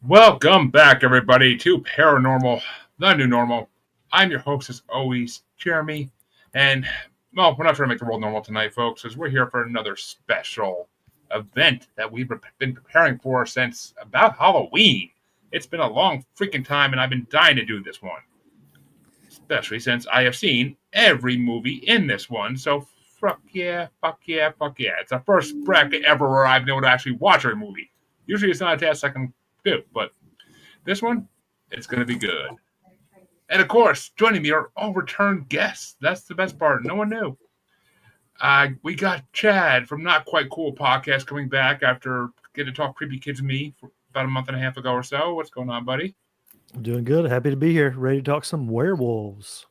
Welcome back, everybody, to Paranormal, the New Normal. I'm your host, as always, Jeremy. And, well, we're not trying to make the world normal tonight, folks, as we're here for another special event that we've been preparing for since about Halloween. It's been a long freaking time, and I've been dying to do this one. Especially since I have seen every movie in this one, so fuck yeah, fuck yeah, fuck yeah. It's the first bracket ever where I've been able to actually watch a movie. Usually it's not a task I can do, but this one, it's going to be good. And of course, joining me are all return guests. That's the best part. No one knew. We got Chad from Not Quite Cool podcast coming back after getting to talk creepy kids with me for about a month and a half ago or so. What's going on, buddy? I'm doing good. Happy to be here. Ready to talk some werewolves.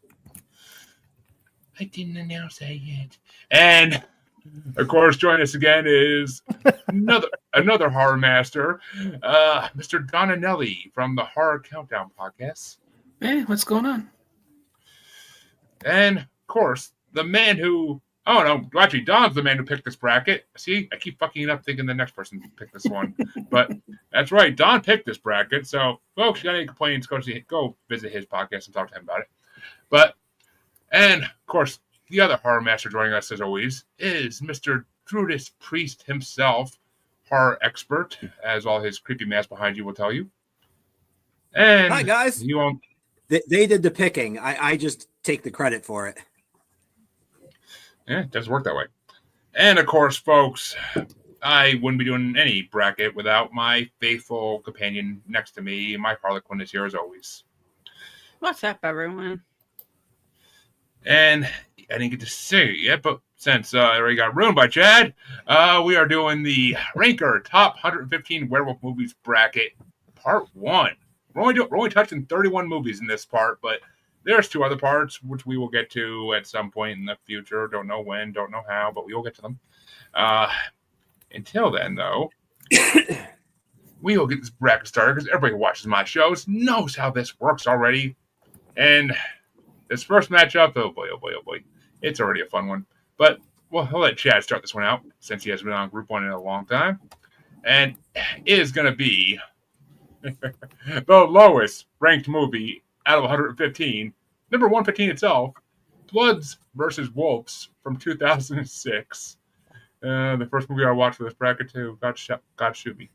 I didn't announce that yet. And of course, joining us again is another horror master, Mr. Donanelli from the Horror Countdown podcast. Hey, what's going on? And of course, the man who actually Don's the man who picked this bracket. See, I keep fucking it up thinking the next person picked this one. But that's right, Don picked this bracket. So folks, you got any complaints, go visit his podcast and talk to him about it. And of course, the other horror master joining us, as always, is Mr. Druidus Priest himself, horror expert, as all his creepy mask behind you will tell you. And hi, guys. They did the picking. I just take the credit for it. Yeah, it doesn't work that way. And of course, folks, I wouldn't be doing any bracket without my faithful companion next to me. My Harlequin is here as always. What's up, everyone? And I didn't get to say it yet, but since it already got ruined by Chad, we are doing the Ranker Top 115 Werewolf Movies bracket, Part 1. We're only touching 31 movies in this part, but there's two other parts, which we will get to at some point in the future. Don't know when, don't know how, but we will get to them. Until then, though, we will get this bracket started, because everybody who watches my shows knows how this works already. And this first matchup, oh boy. It's already a fun one. But I'll let Chad start this one out, since he hasn't been on Group 1 in a long time. And it is going to be the lowest ranked movie out of 115. Number 115 itself, Bloods versus Wolves from 2006. The first movie I watched for this bracket, too. God shoot me.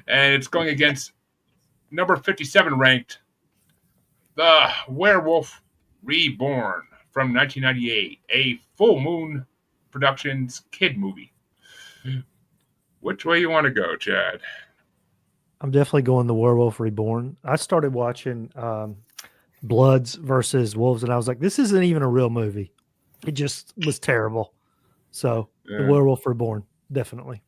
And it's going against number 57 ranked, The Werewolf Reborn from 1998, a Full Moon Productions kid movie. Which way you want to go, Chad? I'm definitely going The Werewolf Reborn. I started watching Bloods versus Wolves, and I was like, this isn't even a real movie. It just was terrible. So, The Werewolf Reborn, definitely.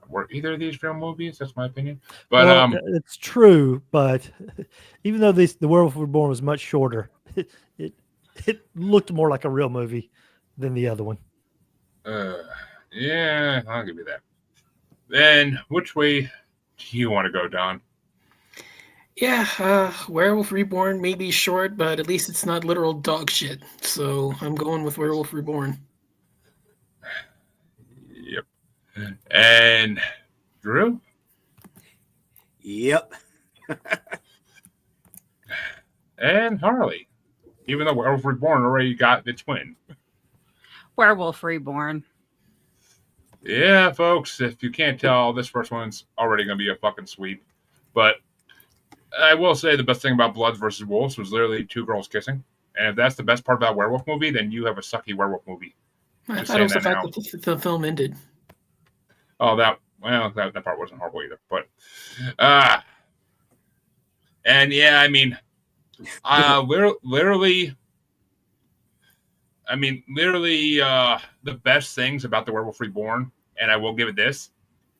Were either of these real movies? That's my opinion. But it's true, but even though The Werewolf Reborn was much shorter, it looked more like a real movie than the other one. Yeah, I'll give you that. Then, which way do you want to go, Don? Yeah, Werewolf Reborn may be short, but at least it's not literal dog shit. So I'm going with Werewolf Reborn. Yep. And Drew? Yep. And Harley. Even though Werewolf Reborn already got its win. Werewolf Reborn. Yeah, folks, if you can't tell, this first one's already going to be a fucking sweep. But I will say the best thing about Bloods versus Wolves was literally two girls kissing. And if that's the best part about a werewolf movie, then you have a sucky werewolf movie. I thought it was the fact that the film ended. Oh, that part wasn't horrible either. But, and yeah, I mean, literally, the best things about The Werewolf Reborn, and I will give it this,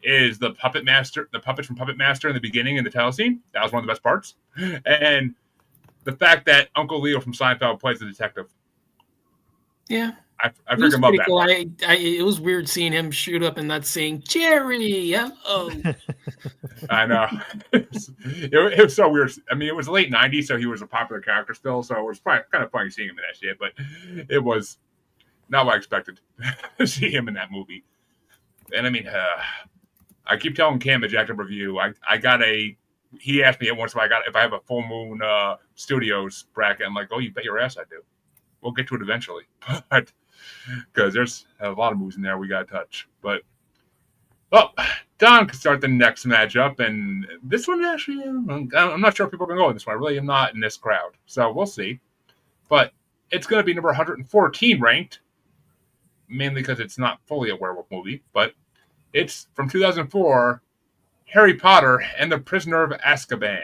is the puppets from Puppet Master in the beginning in the title scene. That was one of the best parts. And the fact that Uncle Leo from Seinfeld plays the detective. Yeah. I freaking love that. Cool. It was weird seeing him shoot up and not saying, Jerry, hello. I know. It was so weird. I mean, it was late 90s, so he was a popular character still, so it was kind of funny seeing him in that shit, but it was not what I expected to see him in that movie. And I mean, I keep telling Cam at Jacked Up Review, I got a. He asked me at once if I have a Full Moon Studios bracket. I'm like, oh, you bet your ass I do. We'll get to it eventually, but because there's a lot of movies in there we got to touch. But well, Don can start the next matchup, and this one actually, I'm not sure if people are going to go in this one. I really am not in this crowd, so we'll see. But it's going to be number 114 ranked, mainly because it's not fully a werewolf movie, but it's from 2004, Harry Potter and the Prisoner of Azkaban.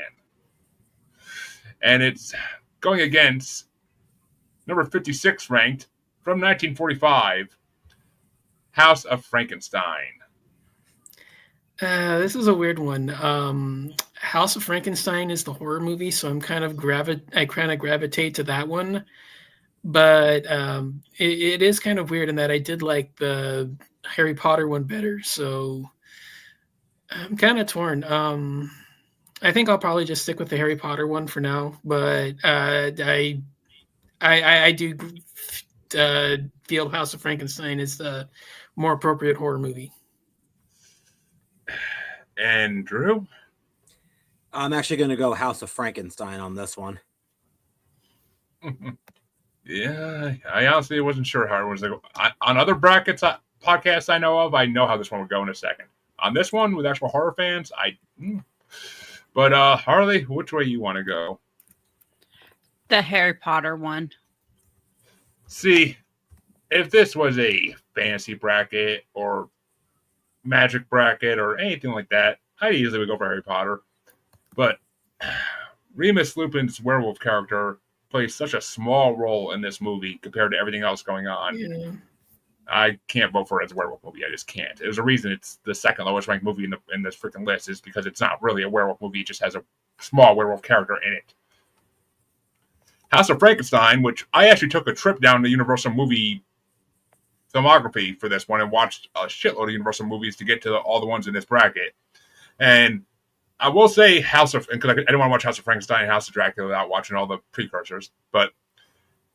And it's going against number 56 ranked from 1945, House of Frankenstein. This is a weird one. House of Frankenstein is the horror movie, so I kind of gravitate to that one. But it is kind of weird in that I did like the Harry Potter one better, so I'm kind of torn. I think I'll probably just stick with the Harry Potter one for now, but I do feel House of Frankenstein is the more appropriate horror movie. And Drew? I'm actually going to go House of Frankenstein on this one. Yeah, I honestly wasn't sure how it was. On other brackets, podcasts I know of, I know how this one would go in a second. On this one, with actual horror fans, But Harley, which way you want to go? The Harry Potter one. See, if this was a fantasy bracket or magic bracket or anything like that, I easily would go for Harry Potter. But Remus Lupin's werewolf character plays such a small role in this movie compared to everything else going on. Yeah. I can't vote for it as a werewolf movie. I just can't. There's a reason it's the second lowest ranked movie in this freaking list is because it's not really a werewolf movie. It just has a small werewolf character in it. House of Frankenstein, which I actually took a trip down to Universal Movie Filmography for this one and watched a shitload of Universal movies to get to all the ones in this bracket. And I will say because I didn't want to watch House of Frankenstein and House of Dracula without watching all the precursors, but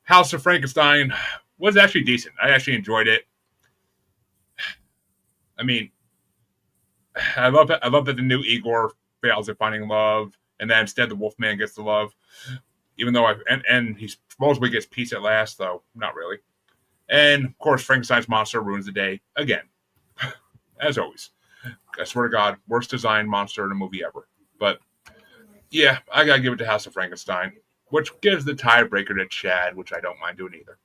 House of Frankenstein was actually decent. I actually enjoyed it. I mean, I love that the new Igor fails at finding love, and then instead the Wolfman gets the love. Even though and he supposedly gets peace at last, though not really. And of course, Frankenstein's monster ruins the day again, as always. I swear to God, worst designed monster in a movie ever. But yeah, I gotta give it to House of Frankenstein, which gives the tiebreaker to Chad, which I don't mind doing either.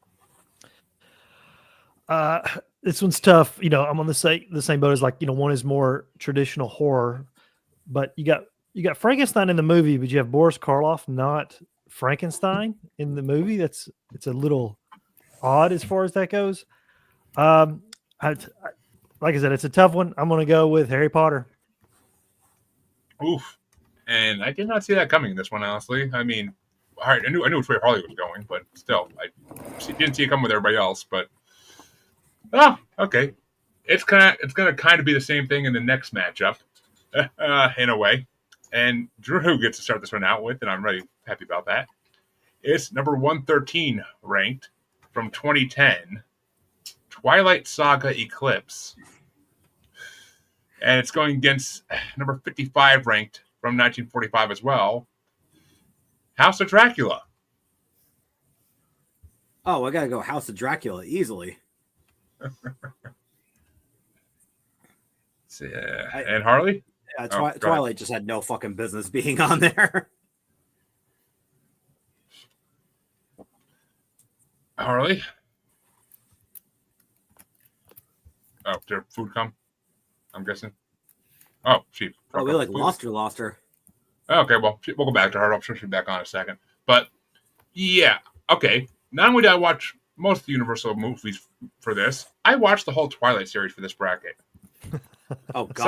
This one's tough. I'm on the same boat as one is more traditional horror, but you got Frankenstein in the movie, but you have Boris Karloff, not Frankenstein in the movie. It's a little odd as far as that goes. Like I said, it's a tough one. I'm going to go with Harry Potter. Oof. And I did not see that coming, this one, honestly. I mean, I knew which way Harley was going, but still, I didn't see it come with everybody else. But, okay. It's going to kind of be the same thing in the next matchup, in a way. And Drew gets to start this one out with, and I'm really happy about that. It's number 113 ranked from 2010, Twilight Saga Eclipse. And it's going against number 55 ranked from 1945 as well, House of Dracula. Oh, I got to go House of Dracula easily. And Harley? Twilight just had no fucking business being on there. Harley? Oh, did food come? I'm guessing. Oh, she. Oh, we lost her. Okay, well, we'll go back to her. I'm sure she'll be back on in a second. But, yeah, okay. Not only did I watch most of the Universal movies for this, I watched the whole Twilight series for this bracket. Oh, God.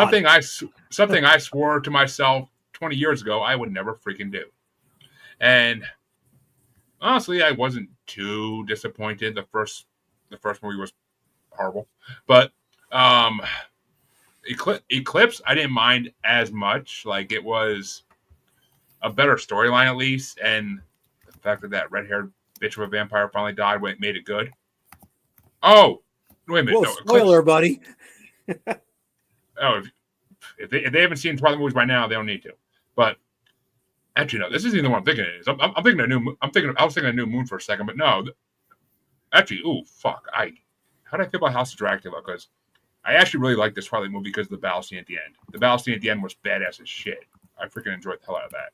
Something I swore to myself 20 years ago I would never freaking do. And honestly, I wasn't too disappointed. The first movie was horrible. But Eclipse, I didn't mind as much. Like, it was a better storyline at least, and the fact that red-haired bitch of a vampire finally died made it good. Oh, wait a minute. Whoa, spoiler, buddy. if they haven't seen Twilight movies by now, they don't need to. But actually, no, this isn't even the one I'm thinking it is. I'm thinking a new. I was thinking a New Moon for a second, but no. Actually, ooh, fuck. How do I feel about House of Dracula? Because I actually really like this Twilight movie because of the battle scene at the end. The battle scene at the end was badass as shit. I freaking enjoyed the hell out of that.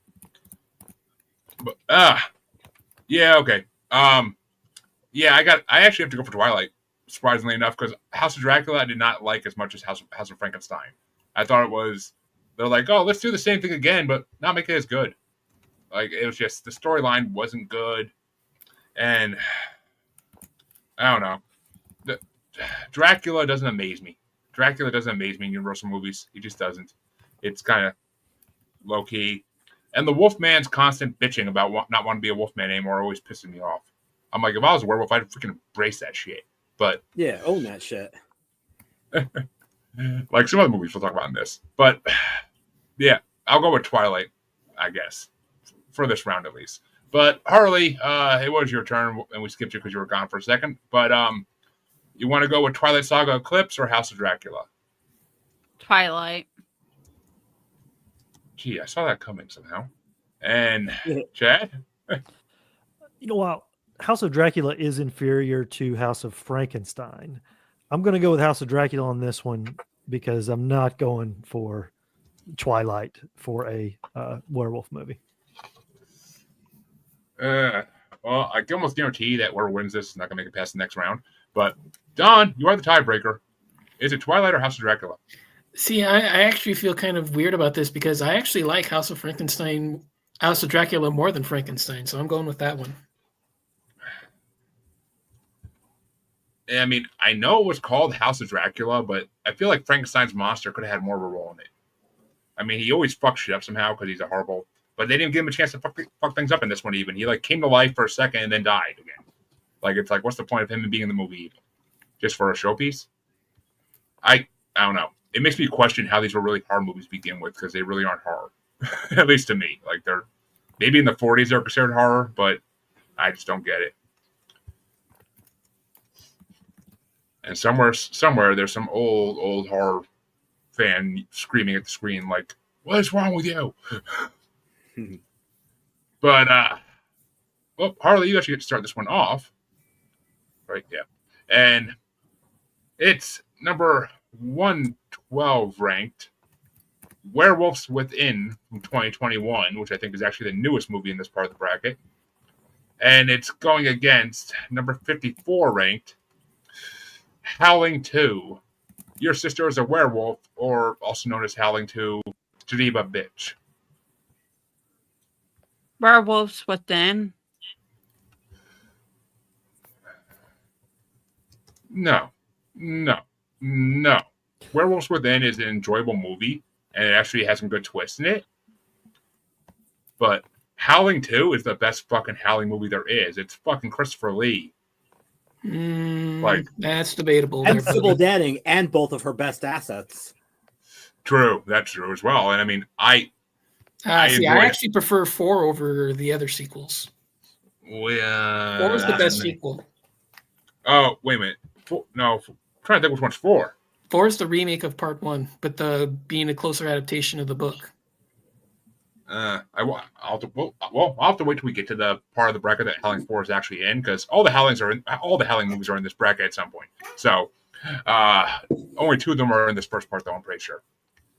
But yeah, okay. Yeah, I actually have to go for Twilight, surprisingly enough, because House of Dracula I did not like as much as House of Frankenstein. I thought it was, they're like, oh, let's do the same thing again, but not make it as good. Like, it was just, the storyline wasn't good, and I don't know. Dracula doesn't amaze me. Dracula doesn't amaze me in Universal movies. He just doesn't. It's kind of low-key. And the Wolfman's constant bitching about not wanting to be a Wolfman anymore always pisses me off. I'm like, if I was a werewolf, I'd freaking embrace that shit. But Yeah, own that shit. like some other movies we'll talk about in this. But yeah, I'll go with Twilight, I guess, for this round at least. But Harley, it was your turn, and we skipped you because you were gone for a second. But you want to go with Twilight Saga Eclipse or House of Dracula? Twilight. Gee, I saw that coming somehow. And Chad? You know what? House of Dracula is inferior to House of Frankenstein. I'm going to go with House of Dracula on this one because I'm not going for Twilight for a werewolf movie. Well, I can almost guarantee that whoever wins this is not going to make it past the next round. But Don, you are the tiebreaker. Is it Twilight or House of Dracula? See, I actually feel kind of weird about this because I actually like House of Dracula more than Frankenstein, so I'm going with that one. I mean, I know it was called House of Dracula, but I feel like Frankenstein's monster could have had more of a role in it. I mean, he always fucks shit up somehow because he's a horrible. But they didn't give him a chance to fuck things up in this one even. He like came to life for a second and then died again. Like it's like, what's the point of him being in the movie even? Just for a showpiece? I don't know. It makes me question how these were really horror movies to begin with because they really aren't horror, at least to me. Like they're maybe in the 40s they're considered horror, but I just don't get it. And somewhere there's some old horror fan screaming at the screen like, "What is wrong with you?" But well, Harley, you actually get to start this one off, right? Yeah, and it's number 112 ranked, Werewolves Within from 2021, which I think is actually the newest movie in this part of the bracket, and it's going against number 54 ranked, Howling 2, Your Sister is a Werewolf, or also known as Howling 2, Geneva Bitch. Werewolves Within. No. Werewolves Within is an enjoyable movie, and it actually has some good twists in it. But Howling 2 is the best fucking Howling movie there is. It's fucking Christopher Lee. Like that's debatable. And Sybil Danning, and both of her best assets. True, that's true as well. And I mean, I actually prefer 4 over the other sequels. 4 was the best sequel. Oh, wait a minute. I'm trying to think which one's 4. 4 is the remake of Part 1, but being a closer adaptation of the book. I'll have to wait till we get to the part of the bracket that Howling 4 is actually in, because all the Howling movies are in this bracket at some point. So only 2 of them are in this first part, though, I'm pretty sure.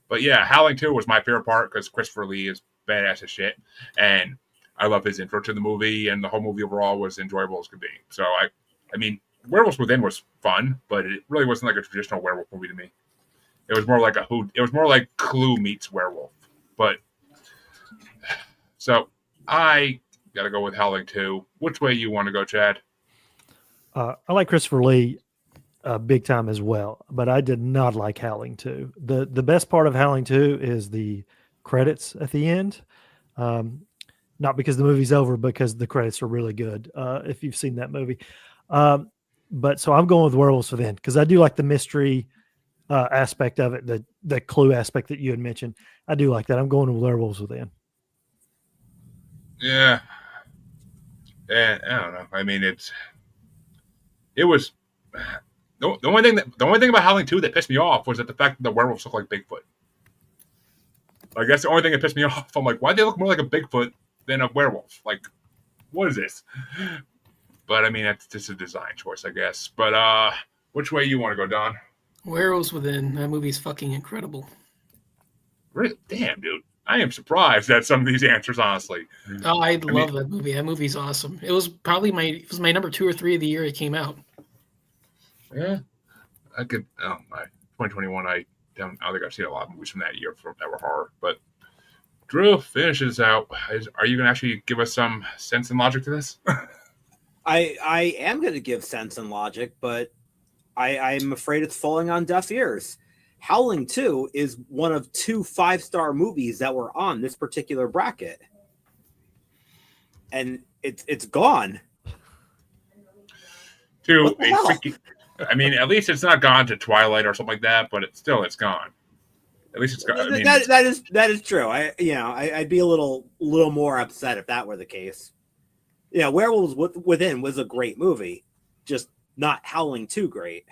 But yeah, Howling 2 was my favorite part because Christopher Lee is badass as shit, and I love his intro to the movie, and the whole movie overall was enjoyable as could be. So I mean, Werewolves Within was fun, but it really wasn't like a traditional werewolf movie to me. It was more like Clue meets Werewolf. But so I got to go with Howling 2. Which way you want to go, Chad? I like Christopher Lee big time as well, but I did not like Howling 2. The best part of Howling 2 is the credits at the end. Not because the movie's over, because the credits are really good. If you've seen that movie. But so I'm going with Werewolves Within because I do like the mystery aspect of it, the Clue aspect that you had mentioned. I do like that. I'm going with Werewolves Within. Yeah. I don't know. I mean, it was the only thing about Howling 2 that pissed me off was that the fact that the werewolves look like Bigfoot. Like that's the only thing that pissed me off. I'm like, why do they look more like a Bigfoot than a werewolf? Like, what is this? But I mean, that's just a design choice, I guess. But which way you want to go, Don? Werewolves Within. That movie's fucking incredible. Really? Damn, dude. I am surprised at some of these answers, honestly. Oh, I love that movie. That movie's awesome. It was probably my number 2 or 3 of the year it came out. Yeah, I could. Oh my, 2021. I think I've seen a lot of movies from that year that were horror. But Drew, finishes out. Are you going to actually give us some sense and logic to this? I am going to give sense and logic, but I'm afraid it's falling on deaf ears. Howling 2 is one of 2 5-star movies that were on this particular bracket. And it's gone. I mean, at least it's not gone to Twilight or something like that, but it's gone. At least it's gone. I mean, that is true. I'd be a little more upset if that were the case. Yeah, Werewolves Within was a great movie, just not Howling 2 great.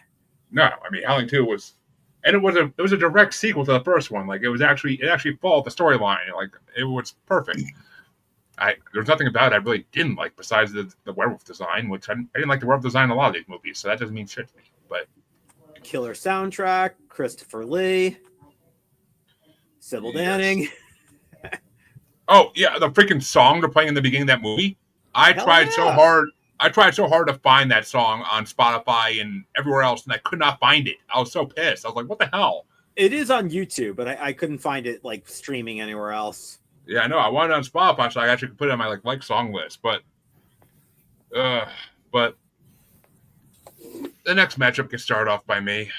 No, I mean Howling 2 was, and it was a direct sequel to the first one. Like it actually followed the storyline. Like it was perfect. There's nothing about it I really didn't like besides the werewolf design, which I didn't like the werewolf design in a lot of these movies, so that doesn't mean shit to me. But killer soundtrack, Christopher Lee, Sybil Danning. Oh yeah, the freaking song they're playing in the beginning of that movie. I tried so hard to find that song on Spotify and everywhere else, and I could not find it. I was so pissed. I was like, "What the hell?" It is on YouTube, but I couldn't find it like streaming anywhere else. Yeah, I know. I wanted it on Spotify, so I actually could put it on my like song list. But the next matchup gets started off by me,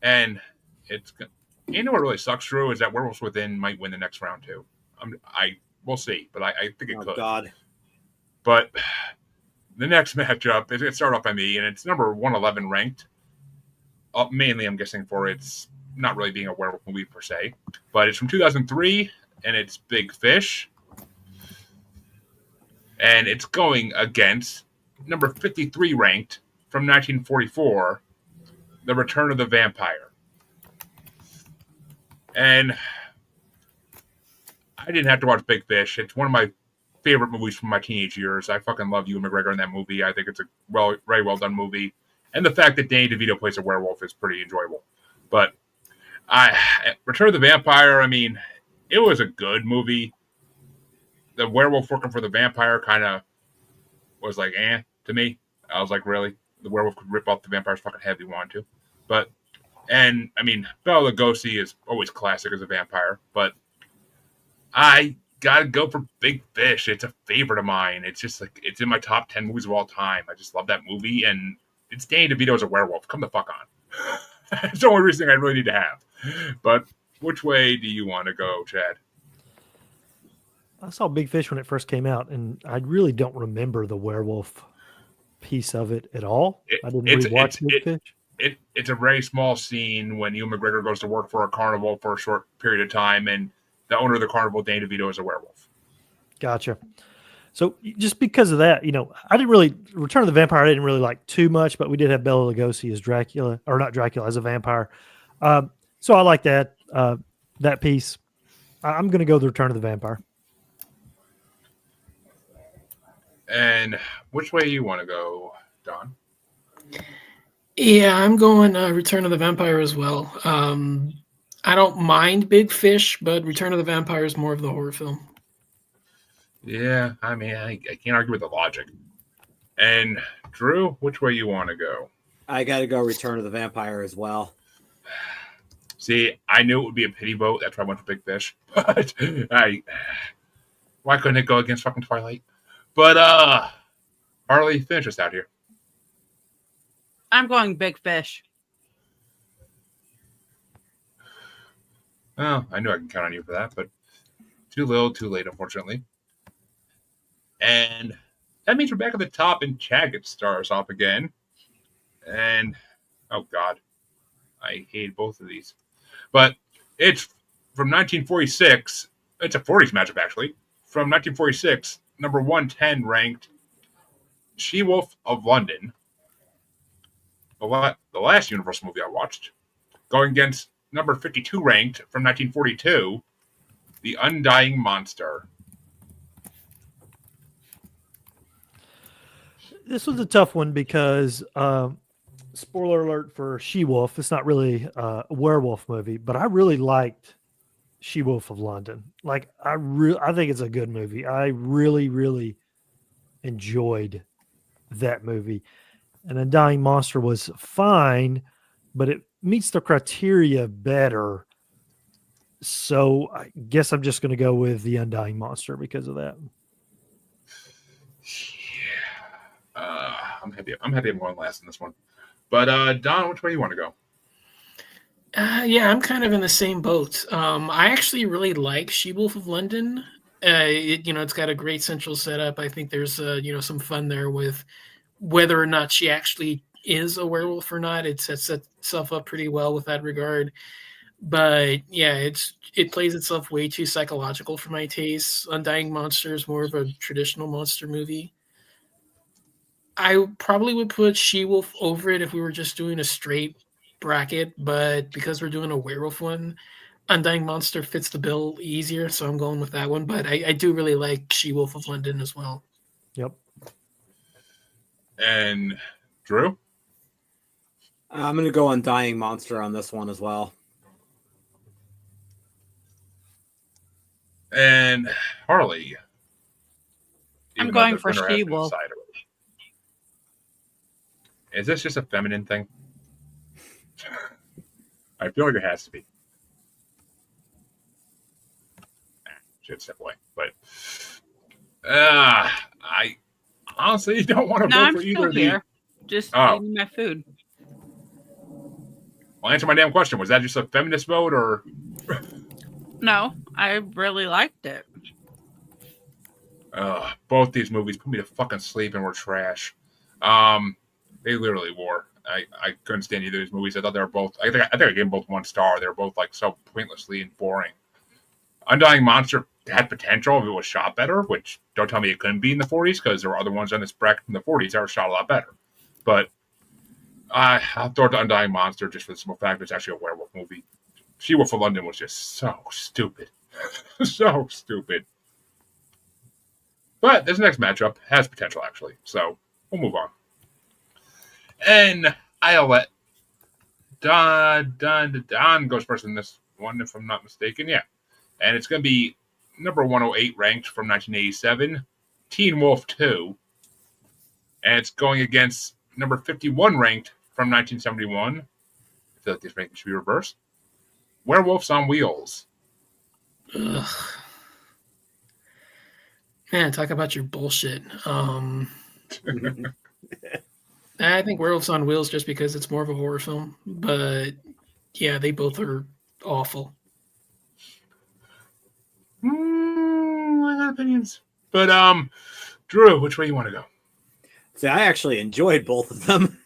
and what really sucks, Drew, is that Werewolves Within might win the next round too. We'll see, but I think it could. God. But the next matchup is going to start off by me, and it's number 111 ranked. Mainly, I'm guessing for it's not really being a werewolf movie per se, but it's from 2003, and it's Big Fish. And it's going against number 53 ranked from 1944, The Return of the Vampire. And I didn't have to watch Big Fish. It's one of my favorite movies from my teenage years. I fucking love Ewan McGregor in that movie. I think it's a very well done movie. And the fact that Danny DeVito plays a werewolf is pretty enjoyable. But Return of the Vampire, I mean, it was a good movie. The werewolf working for the vampire kind of was like, to me. I was like, really? The werewolf could rip off the vampire's fucking head if he wanted to. And I mean, Bela Lugosi is always classic as a vampire, but I gotta go for Big Fish. It's a favorite of mine. It's just like, it's in my top 10 movies of all time. I just love that movie, and it's Danny DeVito as a werewolf. Come the fuck on. It's the only reason I really need to have. But which way do you want to go, Chad? I saw Big Fish when it first came out, and I really don't remember the werewolf piece of it at all. I didn't rewatch Big Fish. It's a very small scene when Ewan McGregor goes to work for a carnival for a short period of time, and the owner of the carnival, Danny DeVito, is a werewolf. Gotcha. So just because of that, I didn't really Return of the Vampire. I didn't really like too much, but we did have Bela Lugosi as Dracula, or not Dracula, as a vampire. So I like that piece. I'm going to go the Return of the Vampire. And which way you want to go, Don? Yeah, I'm going Return of the Vampire as well. I don't mind Big Fish, but Return of the Vampire is more of the horror film. Yeah, I mean, I can't argue with the logic. And Drew, which way you want to go? I got to go Return of the Vampire as well. See, I knew it would be a pity vote. That's why I went for Big Fish. But why couldn't it go against fucking Twilight? But Harley, finish us out here. I'm going Big Fish. Well, I knew I could count on you for that, but too little, too late, unfortunately. And that means we're back at the top, and Chad gets stars off again. And, oh, God. I hate both of these. But it's from 1946. It's a 40s matchup, actually. From 1946, number 110 ranked She-Wolf of London. The last Universal movie I watched. Going against number 52 ranked from 1942, The Undying Monster. This was a tough one because spoiler alert for She-Wolf. It's not really a werewolf movie, but I really liked She-Wolf of London. Like I think it's a good movie. I really enjoyed that movie. And Undying Monster was fine, but it meets the criteria better. So I guess I'm just going to go with The Undying Monster because of that. Yeah. I'm happy I'm going last in this one. But Don, which way do you want to go? Yeah, I'm kind of in the same boat. I actually really like She-Wolf of London. It's got a great central setup. I think there's some fun there with whether or not she actually is a werewolf or not. It sets itself up pretty well with that regard. But yeah, it plays itself way too psychological for my taste. Undying Monster is more of a traditional monster movie. I probably would put She-Wolf over it if we were just doing a straight bracket, but because we're doing a werewolf one, Undying Monster fits the bill easier, so I'm going with that one. But I do really like She-Wolf of London as well. Yep. And Drew? I'm going to go Undying Monster on this one as well. And Harley. I'm going for She-Wolf. Is this just a feminine thing? I feel like it has to be. Should step away. But I honestly don't want to vote for either of these. Just eating my food. Well, answer my damn question. Was that just a feminist vote or? No, I really liked it. Both these movies put me to fucking sleep and were trash. They literally were. I couldn't stand either of these movies. I thought they were both. I think I gave them both 1 star. They were both like so pointlessly and boring. Undying Monster had potential if it was shot better, which don't tell me it couldn't be in the 40s because there were other ones on this bracket from the 40s that were shot a lot better. But I'll throw it to Undying Monster just for the simple fact it's actually a werewolf movie. She-Wolf of London was just so stupid. So stupid. But this next matchup has potential, actually. So we'll move on. And I'll let Don goes first in this one, if I'm not mistaken. Yeah. And it's going to be number 108 ranked from 1987, Teen Wolf 2. And it's going against number 51 ranked from 1971. I feel like this ranking should be reversed. Werewolves on Wheels. Ugh. Man, talk about your bullshit. I think Werewolves on Wheels just because it's more of a horror film. But yeah, they both are awful. I got opinions. But Drew, which way you want to go? See, I actually enjoyed both of them.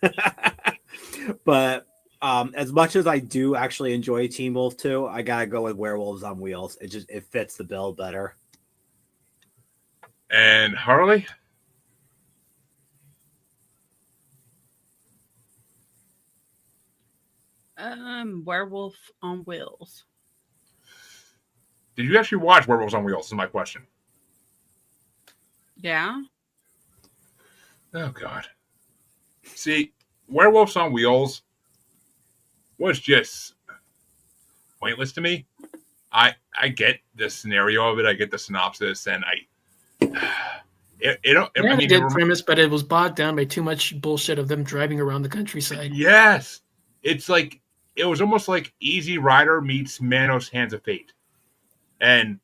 But as much as I do actually enjoy Teen Wolf 2, I gotta go with Werewolves on Wheels. It fits the bill better. And Harley? Werewolf on Wheels. Did you actually watch Werewolves on Wheels? Is my question. Yeah. Oh, God. See, Werewolves on Wheels was just pointless to me. I get the scenario of it. I get the synopsis, and a good premise, but it was bogged down by too much bullshit of them driving around the countryside. Yes. It's like, it was almost like Easy Rider meets Manos Hands of Fate. And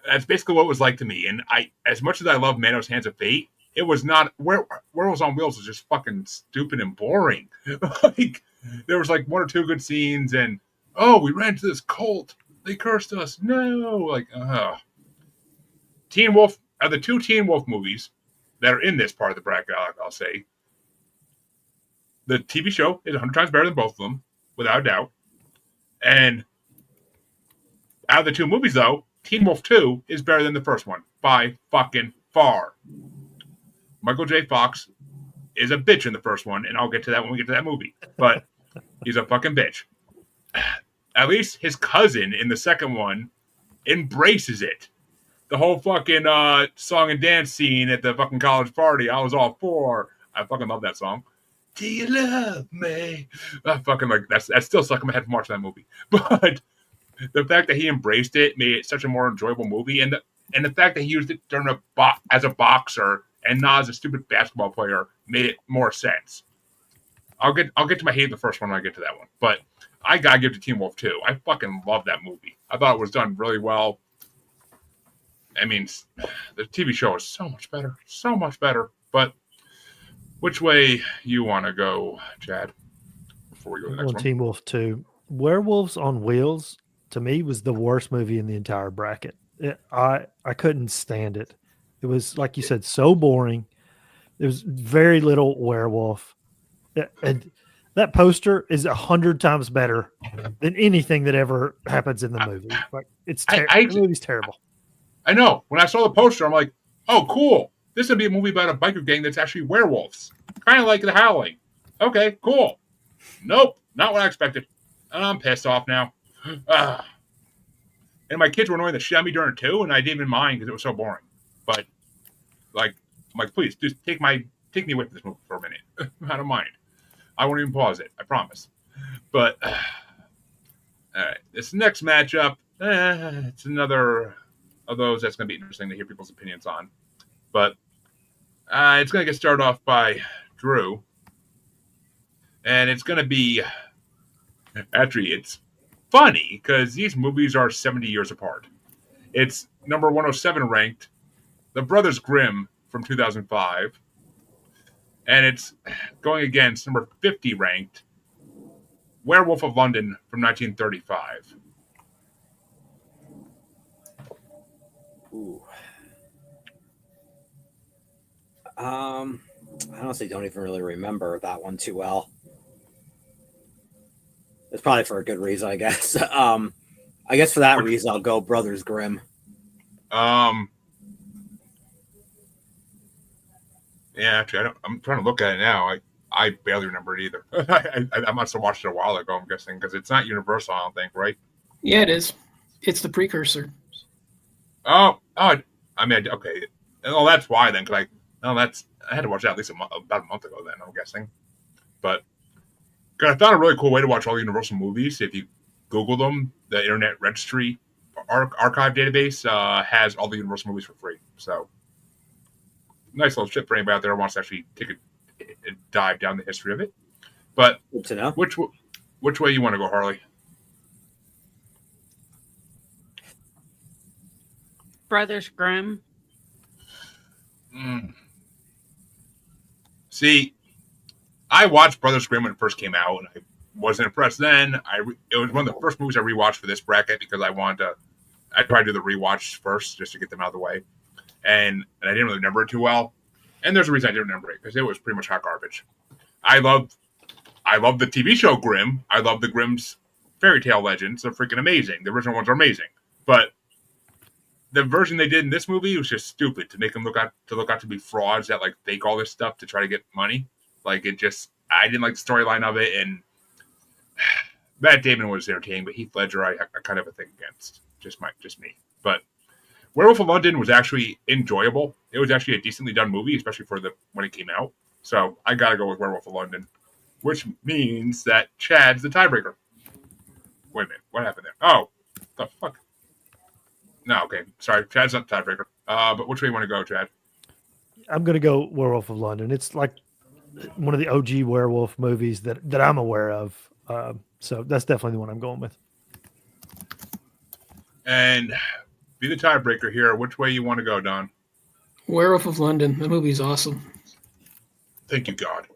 that's basically what it was like to me. And as much as I love Manos Hands of Fate, it was not, Werewolves on Wheels was just fucking stupid and boring. Like, there was like 1 or 2 good scenes, and, we ran into this cult. They cursed us. No. Like, Teen Wolf, are the 2 Teen Wolf movies that are in this part of the bracket, I'll say. The TV show is 100 times better than both of them, without a doubt. And out of the 2 movies, though, Teen Wolf 2 is better than the first one by fucking far. Michael J. Fox is a bitch in the first one, and I'll get to that when we get to that movie. But He's a fucking bitch. At least his cousin in the second one embraces it. The whole fucking song and dance scene at the fucking college party, I was all for. I fucking love that song. Do you love me? I fucking like that's still stuck in my head from watching that movie. But the fact that he embraced it made it such a more enjoyable movie, and the fact that he used it during as a boxer and not as a stupid basketball player made it more sense. I'll get to my hate in the first one when I get to that one, but I gotta give it to Teen Wolf 2. I fucking love that movie. I thought it was done really well. I mean, the TV show is so much better. But which way you want to go, Chad? Before we go to the next one, Teen Wolf 2. Werewolves on Wheels to me was the worst movie in the entire bracket. I couldn't stand it. It was, like you said, so boring. There was very little werewolf. And that poster is 100 times better than anything that ever happens in the movie. Like it's the movie's terrible. I know. When I saw the poster, I'm like, oh, cool. This would be a movie about a biker gang that's actually werewolves. Kind of like The Howling. Okay, cool. Nope, not what I expected. I'm pissed off now. And my kids were annoying the shit out of me during it too, and I didn't even mind because it was so boring. But I'm like, please, just take me away from this movie for a minute. I don't mind. I won't even pause it. I promise. But all right, this next matchup, it's another of those that's going to be interesting to hear people's opinions on. But it's going to get started off by Drew, and it's going to be actually it's funny because these movies are 70 years apart. It's number 107 ranked, The Brothers Grimm from 2005. And it's going against number 50 ranked, Werewolf of London from 1935. Ooh. I honestly don't even really remember that one too well. It's probably for a good reason, I guess. I guess for that reason, I'll go Brothers Grimm. Yeah, actually, I'm trying to look at it now. I barely remember it either. I must have watched it a while ago, I'm guessing, because it's not Universal, I don't think, right? Yeah, it is. It's the precursor. Oh, I mean, okay. Oh, that's why then, because I had to watch that at least about a month ago then, I'm guessing. But I found a really cool way to watch all the Universal movies. If you Google them, the Internet Registry archive database has all the Universal movies for free. So, nice little tip for anybody out there who wants to actually take a dive down the history of it. But good to know. Which way you want to go, Harley? Brothers Grimm. See, I watched Brothers Grimm when it first came out, and I wasn't impressed then. It was one of the first movies I rewatched for this bracket because I tried to do the rewatch first just to get them out of the way. And I didn't really remember it too well. And there's a reason I didn't remember it, because it was pretty much hot garbage. I love the TV show Grimm. I love the Grimm's fairy tale legends. They're freaking amazing. The original ones are amazing. But the version they did in this movie was just stupid to make them look out to be frauds that like fake all this stuff to try to get money. Like I didn't like the storyline of it, and Matt Damon was entertaining, but Heath Ledger I kind of have a thing against. Just me. But Werewolf of London was actually enjoyable. It was actually a decently done movie, especially for when it came out. So I gotta go with Werewolf of London, which means that Chad's the tiebreaker. Wait a minute, what happened there? Oh, the fuck. No, okay, sorry, Chad's not the tiebreaker. But which way you want to go, Chad? I'm gonna go Werewolf of London. It's like one of the OG werewolf movies that I'm aware of. So that's definitely the one I'm going with. And be the tiebreaker here. Which way you want to go, Don? Werewolf of London. The movie's awesome. Thank you, God.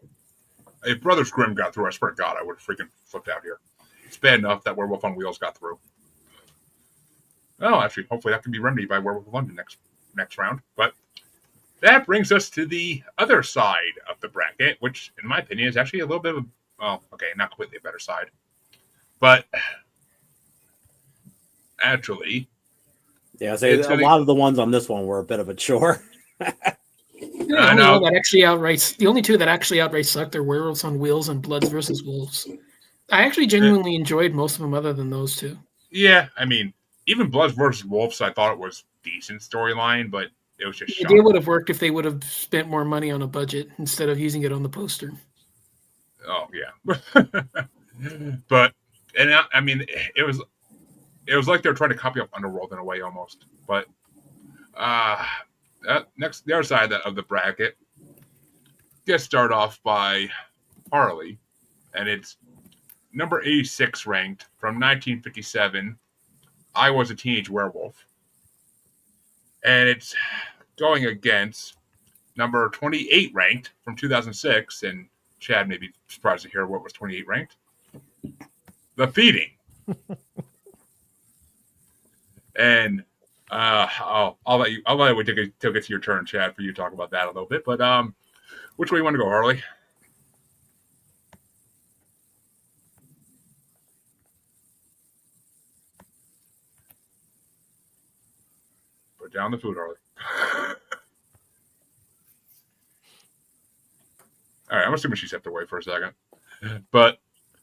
If Brothers Grimm got through, I swear to God, I would have freaking flipped out here. It's bad enough that Werewolf on Wheels got through. Oh, actually, hopefully that can be remedied by Werewolf of London next round. But that brings us to the other side of the bracket, which, in my opinion, is actually a little bit of not completely a better side. But actually, yeah, a lot of the ones on this one were a bit of a chore. I know. The only two that actually outright sucked are Werewolves on Wheels and Bloods versus Wolves. I actually genuinely enjoyed most of them, other than those two. Yeah, I mean, even Bloods versus Wolves, I thought it was decent storyline, but it was just The idea shot. would have worked if they would have spent more money on a budget instead of using it on the poster. Oh yeah, but I mean, it was like they were trying to copy up Underworld in a way almost. But uh, next the other side of the bracket gets start off by Harley, and it's number 86 ranked from 1957. I Was a Teenage Werewolf, and it's going against number 28 ranked from 2006. And Chad may be surprised to hear what was 28 ranked. The Feeding. And I'll let you take it to your turn, Chad, for you to talk about that a little bit. But which way you want to go, Harley? Put down the food, Harley. All right, I'm assuming she stepped away for a second, but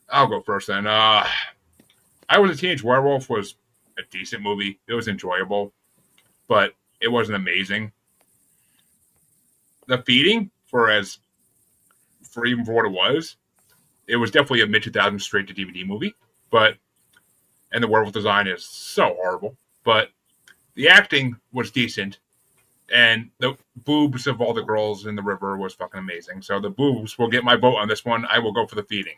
I'll go first then. I Was a Teenage Werewolf was a decent movie. It was enjoyable, but it wasn't amazing. The Feeding, for even for what it was definitely a mid 2000s straight to DVD movie. And the werewolf design is so horrible, but the acting was decent, and the boobs of all the girls in the river was fucking amazing. So the boobs will get my vote on this one. I will go for The Feeding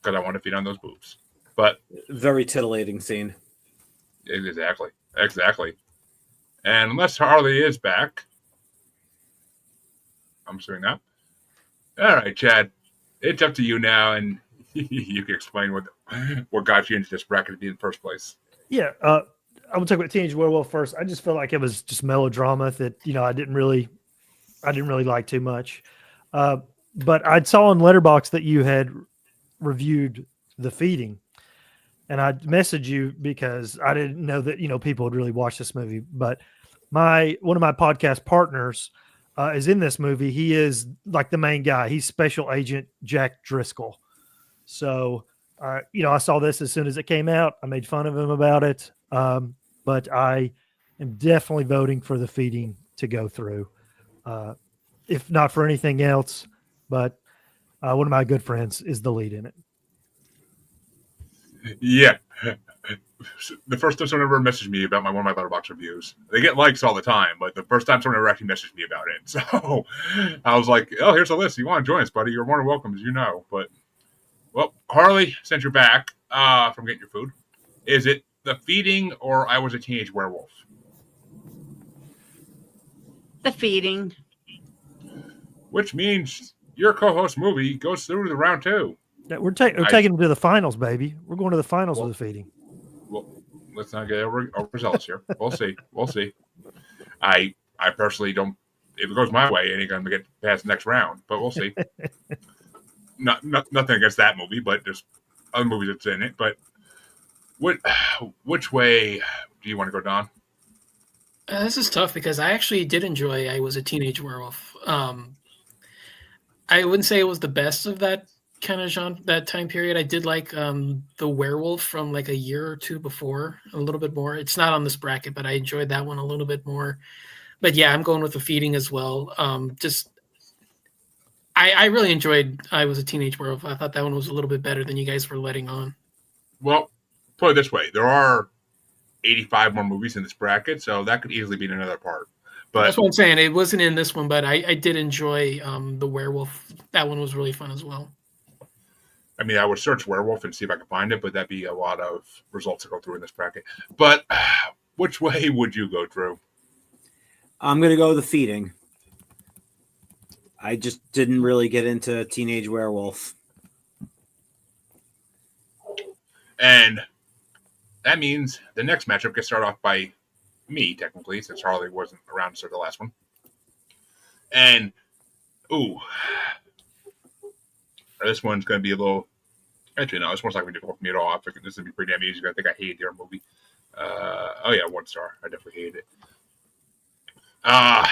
because I want to feed on those boobs. But very titillating scene. Exactly. And unless Harley is back, I'm assuming not. All right, Chad, it's up to you now, and you can explain what got you into this bracket in the first place. Yeah, I would talk about Teenage Werewolf first. I just felt like it was just melodrama that I didn't really like too much. But I saw on Letterboxd that you had reviewed The Feeding, and I messaged you because I didn't know that people would really watch this movie. But one of my podcast partners is in this movie. He is like the main guy. He's Special Agent Jack Driscoll. So I saw this as soon as it came out. I made fun of him about it, but I am definitely voting for The Feeding to go through, if not for anything else. But one of my good friends is the lead in it. Yeah. The first time someone ever messaged me about one of my Letterboxd reviews, they get likes all the time, but the first time someone ever actually messaged me about it. So I was like, oh, here's a list. You want to join us, buddy? You're more than welcome, as you know. But, well, Harley, since you're back from getting your food, is it The Feeding or I Was a Teenage Werewolf? The Feeding. Which means your co-host movie goes through the round two. We're taking them to the finals, baby. We're going to the finals of The Feeding. Well, let's not get overzealous here. We'll see. I personally don't. If it goes my way, it ain't going to get past the next round. But we'll see. Nothing against that movie, but there's other movies that's in it. But which way do you want to go, Don? This is tough because I actually did enjoy I Was a Teenage Werewolf. I wouldn't say it was the best of that kind of genre, that time period. I did like the Werewolf from like a year or two before a little bit more. It's not on this bracket, but I enjoyed that one a little bit more. But yeah, I'm going with The Feeding as well. I really enjoyed I Was a Teenage Werewolf. I thought that one was a little bit better than you guys were letting on. Well, put it this way. There are 85 more movies in this bracket, so that could easily be in another part. But that's what I'm saying. It wasn't in this one, but I did enjoy the Werewolf. That one was really fun as well. I mean, I would search werewolf and see if I could find it, but that'd be a lot of results to go through in this bracket. But which way would you go, Drew? I'm going to go The Feeding. I just didn't really get into Teenage Werewolf. And that means the next matchup gets started off by me, technically, since Harley wasn't around to start the last one. And, this one's going to be a little. Actually, no, this one's not going to be difficult for me at all. I think this is going to be pretty damn easy. I think I hated the other movie. 1 star. I definitely hated it.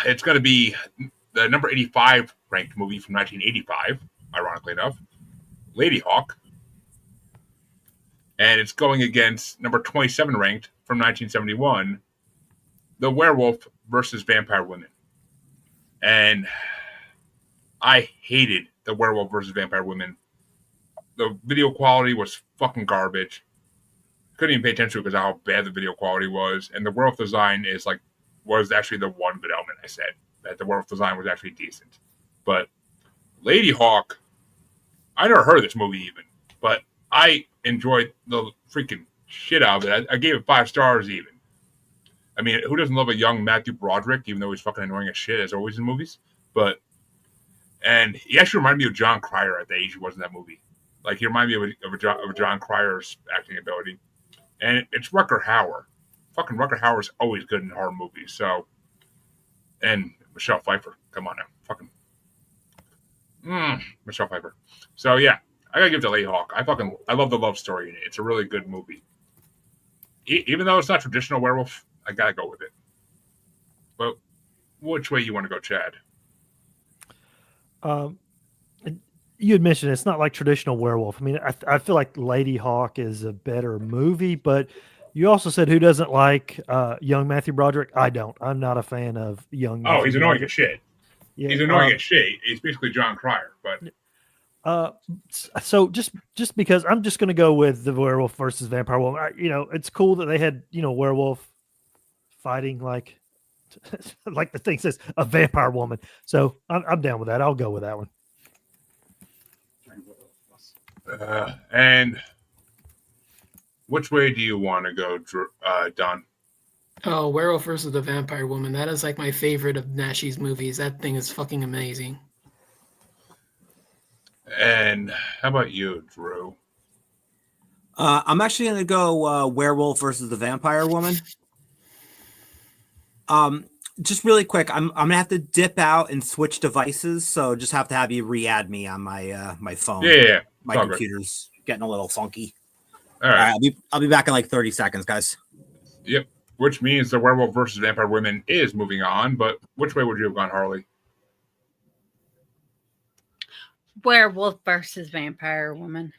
It's going to be the number 85 ranked movie from 1985, ironically enough, Lady Hawk, and it's going against number 27 ranked from 1971, The Werewolf versus Vampire Women. And I hated The Werewolf versus Vampire Women. The video quality was fucking garbage. Couldn't even pay attention to it because of how bad the video quality was. And the werewolf design was actually the one good element I said. That the werewolf design was actually decent. But Lady Hawk, I never heard of this movie even. But I enjoyed the freaking shit out of it. I gave it 5 stars even. I mean, who doesn't love a young Matthew Broderick, even though he's fucking annoying as shit, as always in movies? And he actually reminded me of John Cryer at the age he was in that movie. Like, he reminded me of a John Cryer's acting ability. And it's Rutger Hauer. Fucking Rutger Hauer's always good in horror movies. So, and Michelle Pfeiffer. Come on now. Fucking. Michelle Pfeiffer. So, yeah. I gotta give it to Lady Hawk. I love the love story in it. It's a really good movie. Even though it's not traditional werewolf, I gotta go with it. But which way you want to go, Chad? You had mentioned it's not like traditional werewolf. I mean, I feel like Lady Hawk is a better movie, but you also said who doesn't like young Matthew Broderick? I don't. I'm not a fan of young. Matthew He's annoying Broderick. as shit. Yeah, he's annoying as shit. He's basically John Cryer, but so just because I'm just going to go with the werewolf versus vampire woman. It's cool that they had werewolf fighting like like the thing says a vampire woman. So I'm down with that. I'll go with that one. And which way do you want to go, Don? Oh, Werewolf versus the Vampire Woman. That is like my favorite of Nashi's movies. That thing is fucking amazing. And how about you, Drew? I'm actually going to go Werewolf versus the Vampire Woman. Just really quick, I'm gonna have to dip out and switch devices, so just have to have you re-add me on my my phone. Yeah. My computer's getting a little funky. All right. I'll be back in like 30 seconds, guys. Yep. Which means the Werewolf versus Vampire Women is moving on, but which way would you have gone, Harley? Werewolf versus Vampire Woman.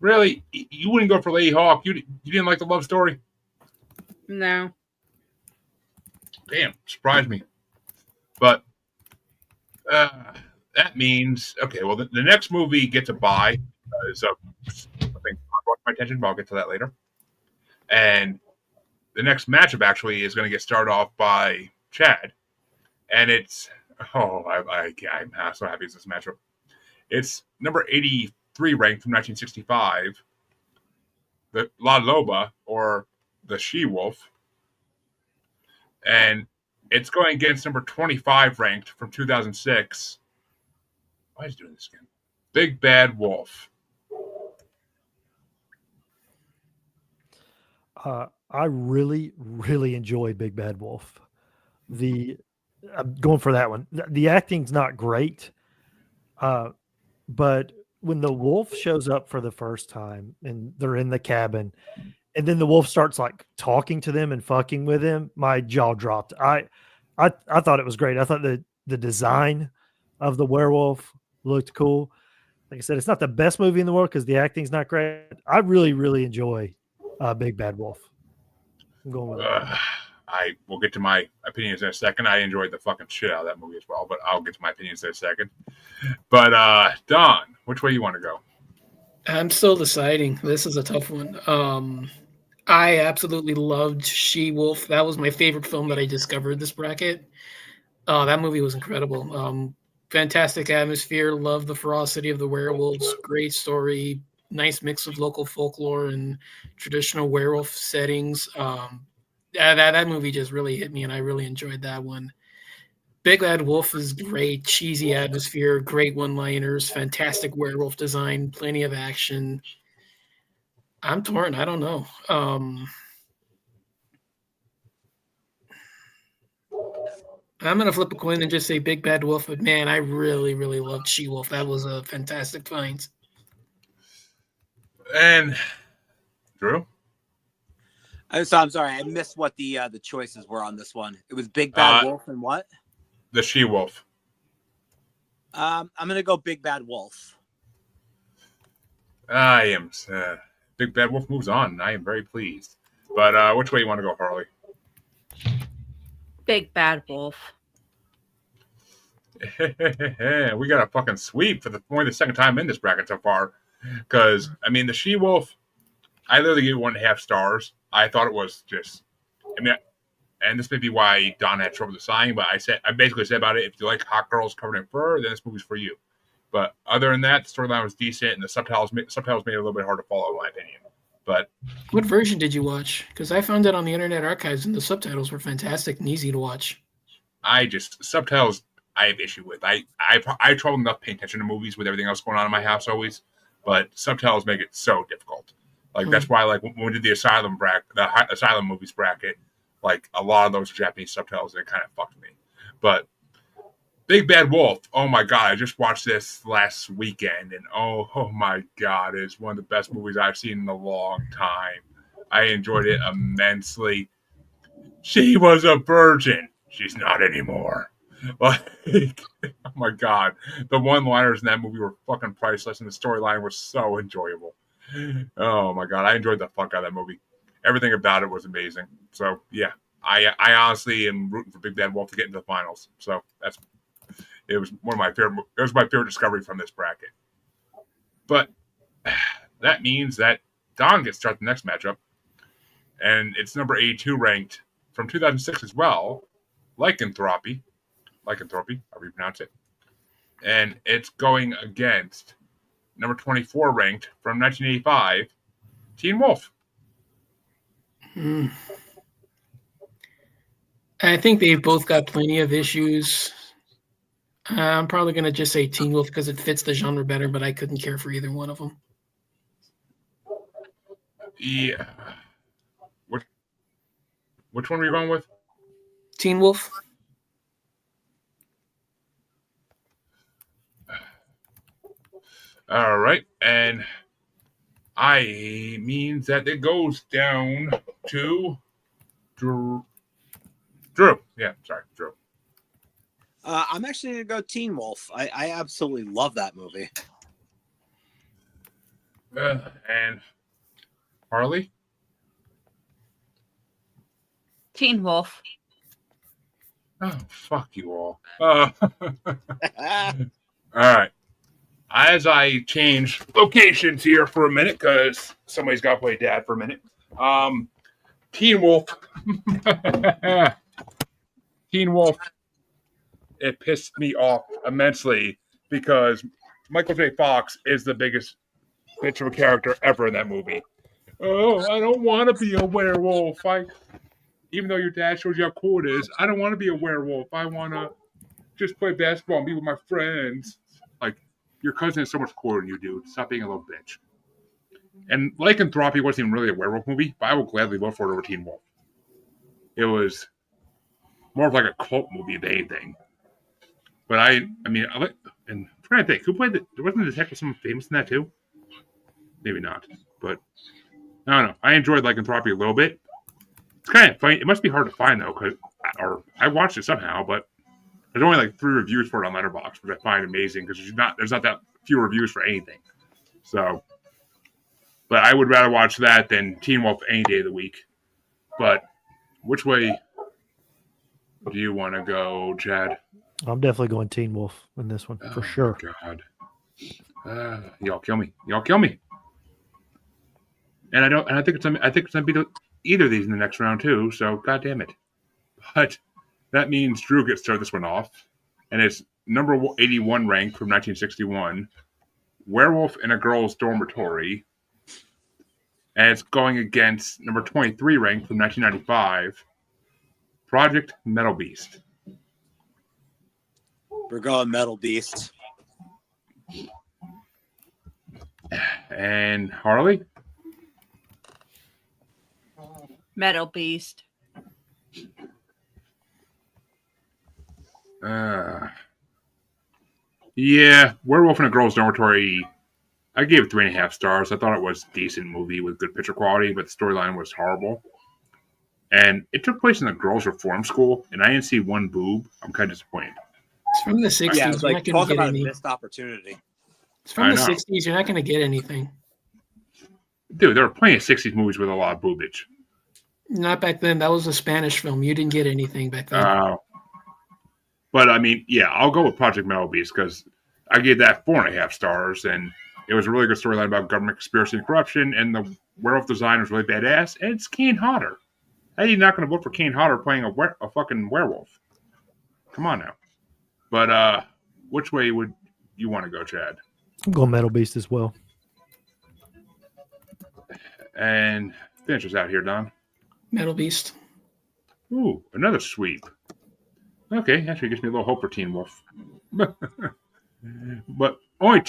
Really? You wouldn't go for Lady Hawk? You didn't like the love story? No. Damn, surprised me. But that means, okay, well, the next movie gets a bye. So I think I'll brought my attention, but I'll get to that later. And the next matchup actually is going to get started off by Chad. And it's, I'm so happy it's this matchup. It's number 83 ranked from 1965, the La Loba, or the She-Wolf. And it's going against number 25 ranked from 2006. Why is he doing this again? Big Bad Wolf. I really, really enjoy Big Bad Wolf. I'm going for that one. The acting's not great, but when the wolf shows up for the first time and they're in the cabin, and then the wolf starts like talking to them and fucking with him, my jaw dropped. I thought it was great. I thought the design of the werewolf looked cool. Like I said, it's not the best movie in the world because the acting's not great. I really, really enjoy Big Bad Wolf. I'm going with that. I will get to my opinions in a second. I enjoyed the fucking shit out of that movie as well, but I'll get to my opinions in a second. But Don, which way you want to go? I'm still deciding. This is a tough one. I absolutely loved She-Wolf. That was my favorite film that I discovered this bracket. That movie was incredible. Fantastic atmosphere. Love the ferocity of the werewolves. Great story. Nice mix of local folklore and traditional werewolf settings. That movie just really hit me, and I really enjoyed that one. Big Bad Wolf is great. Cheesy atmosphere, great one-liners, fantastic werewolf design, plenty of action. I'm torn. I don't know. I'm going to flip a coin and just say Big Bad Wolf, but man, I really, really loved She-Wolf. That was a fantastic find. And Drew? So I'm sorry, I missed what the choices were on this one. It was Big Bad Wolf and what? The She-Wolf. I'm going to go Big Bad Wolf. I am. Big Bad Wolf moves on, and I am very pleased. But which way you want to go, Harley? Big Bad Wolf. We got a fucking sweep for only the second time in this bracket so far. Because, I mean, the She-Wolf, I literally gave it 1.5 stars. I thought it was just, I mean, and this may be why Don had trouble deciding, but I basically said about it, if you like hot girls covered in fur, then this movie's for you. But other than that, the storyline was decent, and the subtitles made it a little bit hard to follow, in my opinion. But what version did you watch? Because I found it on the Internet Archives, and the subtitles were fantastic and easy to watch. Subtitles I have issue with. I trouble enough paying attention to movies with everything else going on in my house always, but subtitles make it so difficult. Like that's why, like when we did the Asylum movies bracket, like a lot of those Japanese subtitles, it kind of fucked me. But Big Bad Wolf, oh my god, I just watched this last weekend, and oh my god, it's one of the best movies I've seen in a long time. I enjoyed it immensely. She was a virgin. She's not anymore. Like, oh my god, the one-liners in that movie were fucking priceless, and the storyline was so enjoyable. Oh my god, I enjoyed the fuck out of that movie. Everything about it was amazing. So yeah, I honestly am rooting for Big Bad Wolf to get into the finals. So it was one of my favorite. It was my favorite discovery from this bracket. But that means that Don gets to start the next matchup, and it's number 82 ranked from 2006 as well, Lycanthropy, however you pronounce it, and it's going against number 24 ranked from 1985, Teen Wolf. I think they've both got plenty of issues. I'm probably going to just say Teen Wolf because it fits the genre better, but I couldn't care for either one of them. Yeah. Which one were you going with? Teen Wolf. All right, and I means that it goes down to Drew. Yeah, sorry, Drew. I'm actually going to go Teen Wolf. I absolutely love that movie. And Harley? Teen Wolf. Oh, fuck you all. All right. As I change locations here for a minute, because somebody's got to play dad for a minute. Teen Wolf. Teen Wolf. It pissed me off immensely because Michael J. Fox is the biggest bitch of a character ever in that movie. Oh, I don't want to be a werewolf. Even though your dad shows you how cool it is, I don't want to be a werewolf. I want to just play basketball and be with my friends. Like, your cousin is so much cooler than you, dude. Stop being a little bitch. And Lycanthropy wasn't even really a werewolf movie, but I will gladly vote for it over Teen Wolf. It was more of like a cult movie than anything. But and I'm trying to think, who played wasn't the detective someone famous in that too? Maybe not, but I don't know. I enjoyed Lycanthropy a little bit. It's kind of funny. It must be hard to find though, or I watched it somehow, but there's only like 3 reviews for it on Letterboxd, which I find amazing because there's not that few reviews for anything. So, but I would rather watch that than Teen Wolf any day of the week. But which way do you want to go, Chad? I'm definitely going Teen Wolf in this one for sure. God, y'all kill me. And I think it's gonna beat either of these in the next round too. So god damn it. But that means Drew gets to start this one off, and it's number 81 ranked from 1961, Werewolf in a Girl's Dormitory, and it's going against number 23 ranked from 1995, Project Metal Beast. We're going Metal Beast. And Harley? Metal Beast. Yeah, Werewolf in a Girl's Dormitory, I gave it 3.5 stars. I thought it was a decent movie with good picture quality, but the storyline was horrible. And it took place in a girls' reform school, and I didn't see one boob. I'm kind of disappointed. It's from the 60s. Yeah, it's You're like not talk gonna get about any. a missed opportunity. It's from the 60s. You're not going to get anything. Dude, there were plenty of 60s movies with a lot of boobage. Not back then. That was a Spanish film. You didn't get anything back then. But I mean, yeah, I'll go with Project Metal Beast because I gave that 4.5 stars, and it was a really good storyline about government conspiracy and corruption, and the werewolf design was really badass, and it's Kane Hodder. How are you not going to vote for Kane Hodder playing a fucking werewolf? Come on now. But which way would you want to go, Chad? I'm going Metal Beast as well. And finish us out here, Don. Metal Beast. Ooh, another sweep. Okay, actually gives me a little hope for Teen Wolf. But only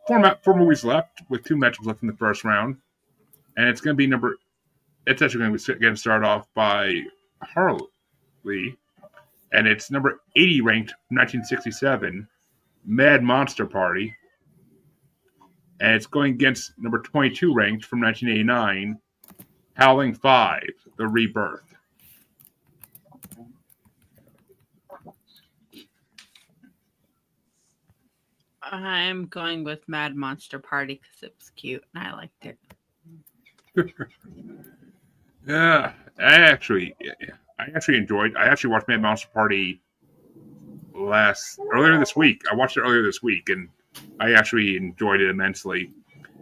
four movies left with 2 matchups left in the first round, and it's going to be It's actually going to get started off by Harley, and it's number 80 ranked from 1967, Mad Monster Party, and it's going against number 22 ranked from 1989, Howling 5: The Rebirth. I'm going with Mad Monster Party because it was cute and I liked it. Yeah, I actually enjoyed. I actually watched Mad Monster Party earlier this week. I watched it earlier this week, and I actually enjoyed it immensely.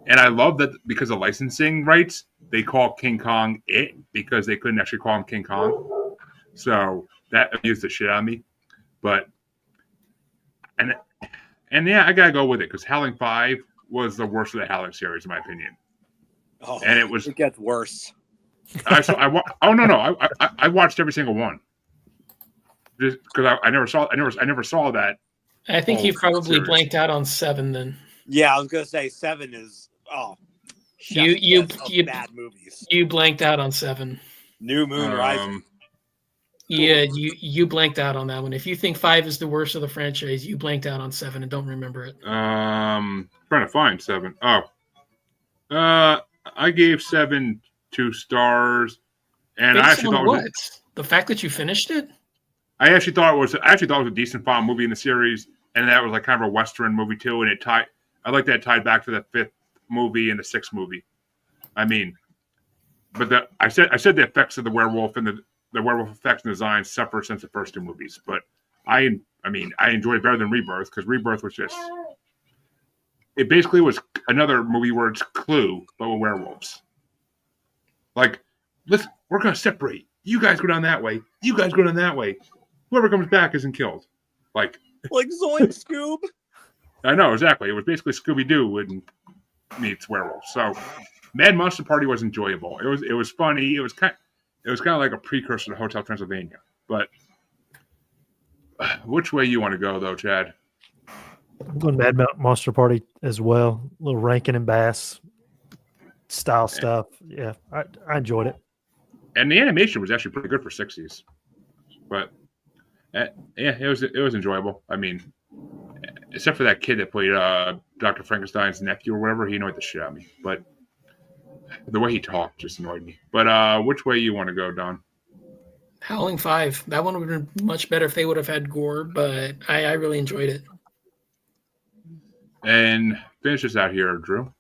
And I love that because of licensing rights, they call King Kong it because they couldn't actually call him King Kong. So that amused the shit out of me. But and yeah, I gotta go with it because Howling 5 was the worst of the Howling series, in my opinion. Oh, And it gets worse. I watched every single one just because I never saw that. I think you probably series. blanked out on 7 then. Yeah, I was gonna say 7 is You bad movies. You blanked out on 7. New Moon Rising. Yeah, you blanked out on that one. If you think 5 is the worst of the franchise, you blanked out on 7 and don't remember it. Trying to find 7. I gave 7 2 stars, and Based I actually on thought what? The fact that you finished it? I actually thought it was a decent final movie in the series, and that was like kind of a Western movie too, and I like that it tied back to the 5th movie and the 6th movie. I mean, but I said the effects of the werewolf and the werewolf effects and design suffer since the first 2 movies, but I enjoyed it better than Rebirth because Rebirth was just it basically was another movie where it's Clue but with werewolves. Like, listen, we're gonna separate. You guys go down that way. You guys go down that way. Whoever comes back isn't killed. Like Zoink Scoob. I know exactly. It was basically Scooby Doo and meets werewolf. So, Mad Monster Party was enjoyable. It was funny. It was kind of like a precursor to Hotel Transylvania. But which way you want to go, though, Chad? I'm going Mad Monster Party as well. A little Rankin and Bass style stuff. Yeah, I enjoyed it. And the animation was actually pretty good for 60s. But yeah, it was enjoyable. I mean, except for that kid that played Dr. Frankenstein's nephew or whatever, he annoyed the shit out of me. But the way he talked just annoyed me. But which way you want to go, Don? Howling 5. That one would have been much better if they would have had gore, but I really enjoyed it. And finish this out here, Drew.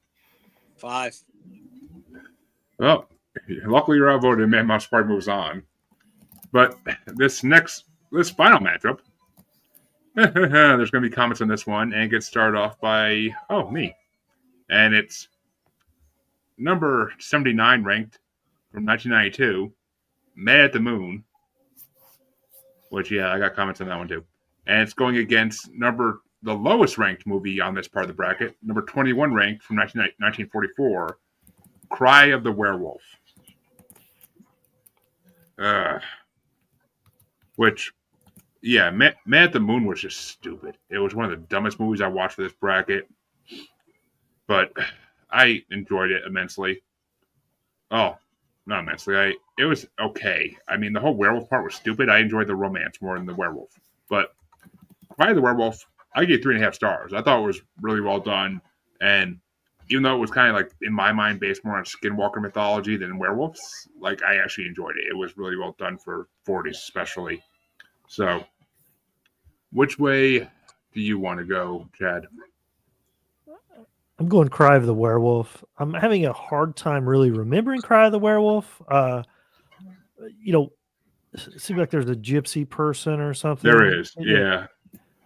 5. Well, luckily you're outvoted and Mad Monster Party moves on. But this final matchup, there's going to be comments on this one, and it gets started off by, me. And it's number 79 ranked from 1992, Man at the Moon, which, yeah, I got comments on that one too. And it's going against the lowest ranked movie on this part of the bracket, number 21 ranked from 1944, Cry of the Werewolf. Which, yeah, Man at the Moon was just stupid. It was one of the dumbest movies I watched for this bracket. But I enjoyed it immensely. Oh, not immensely. It was okay. I mean, the whole werewolf part was stupid. I enjoyed the romance more than the werewolf. But Cry of the Werewolf, I gave 3.5 stars. I thought it was really well done. And even though it was kind of like, in my mind, based more on skinwalker mythology than werewolves, like, I actually enjoyed it. It was really well done for 40s especially. So, which way do you want to go, Chad? I'm going Cry of the Werewolf. I'm having a hard time really remembering Cry of the Werewolf. You know, it seems like there's a gypsy person or something. There is, Yeah. yeah.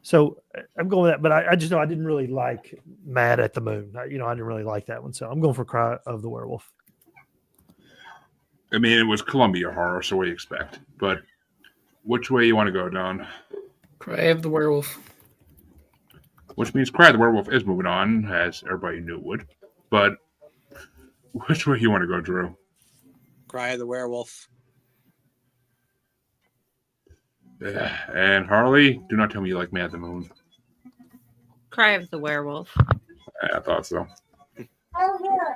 So I'm going with that, but I just know I didn't really like Mad at the Moon. I didn't really like that one. So I'm going for Cry of the Werewolf. I mean, it was Columbia horror, so what do you expect? But which way you want to go, Don? Cry of the Werewolf. Which means Cry of the Werewolf is moving on, as everybody knew it would. But which way you want to go, Drew? Cry of the Werewolf. And Harley, do not tell me you like Man at the Moon. Cry of the Werewolf. I thought so.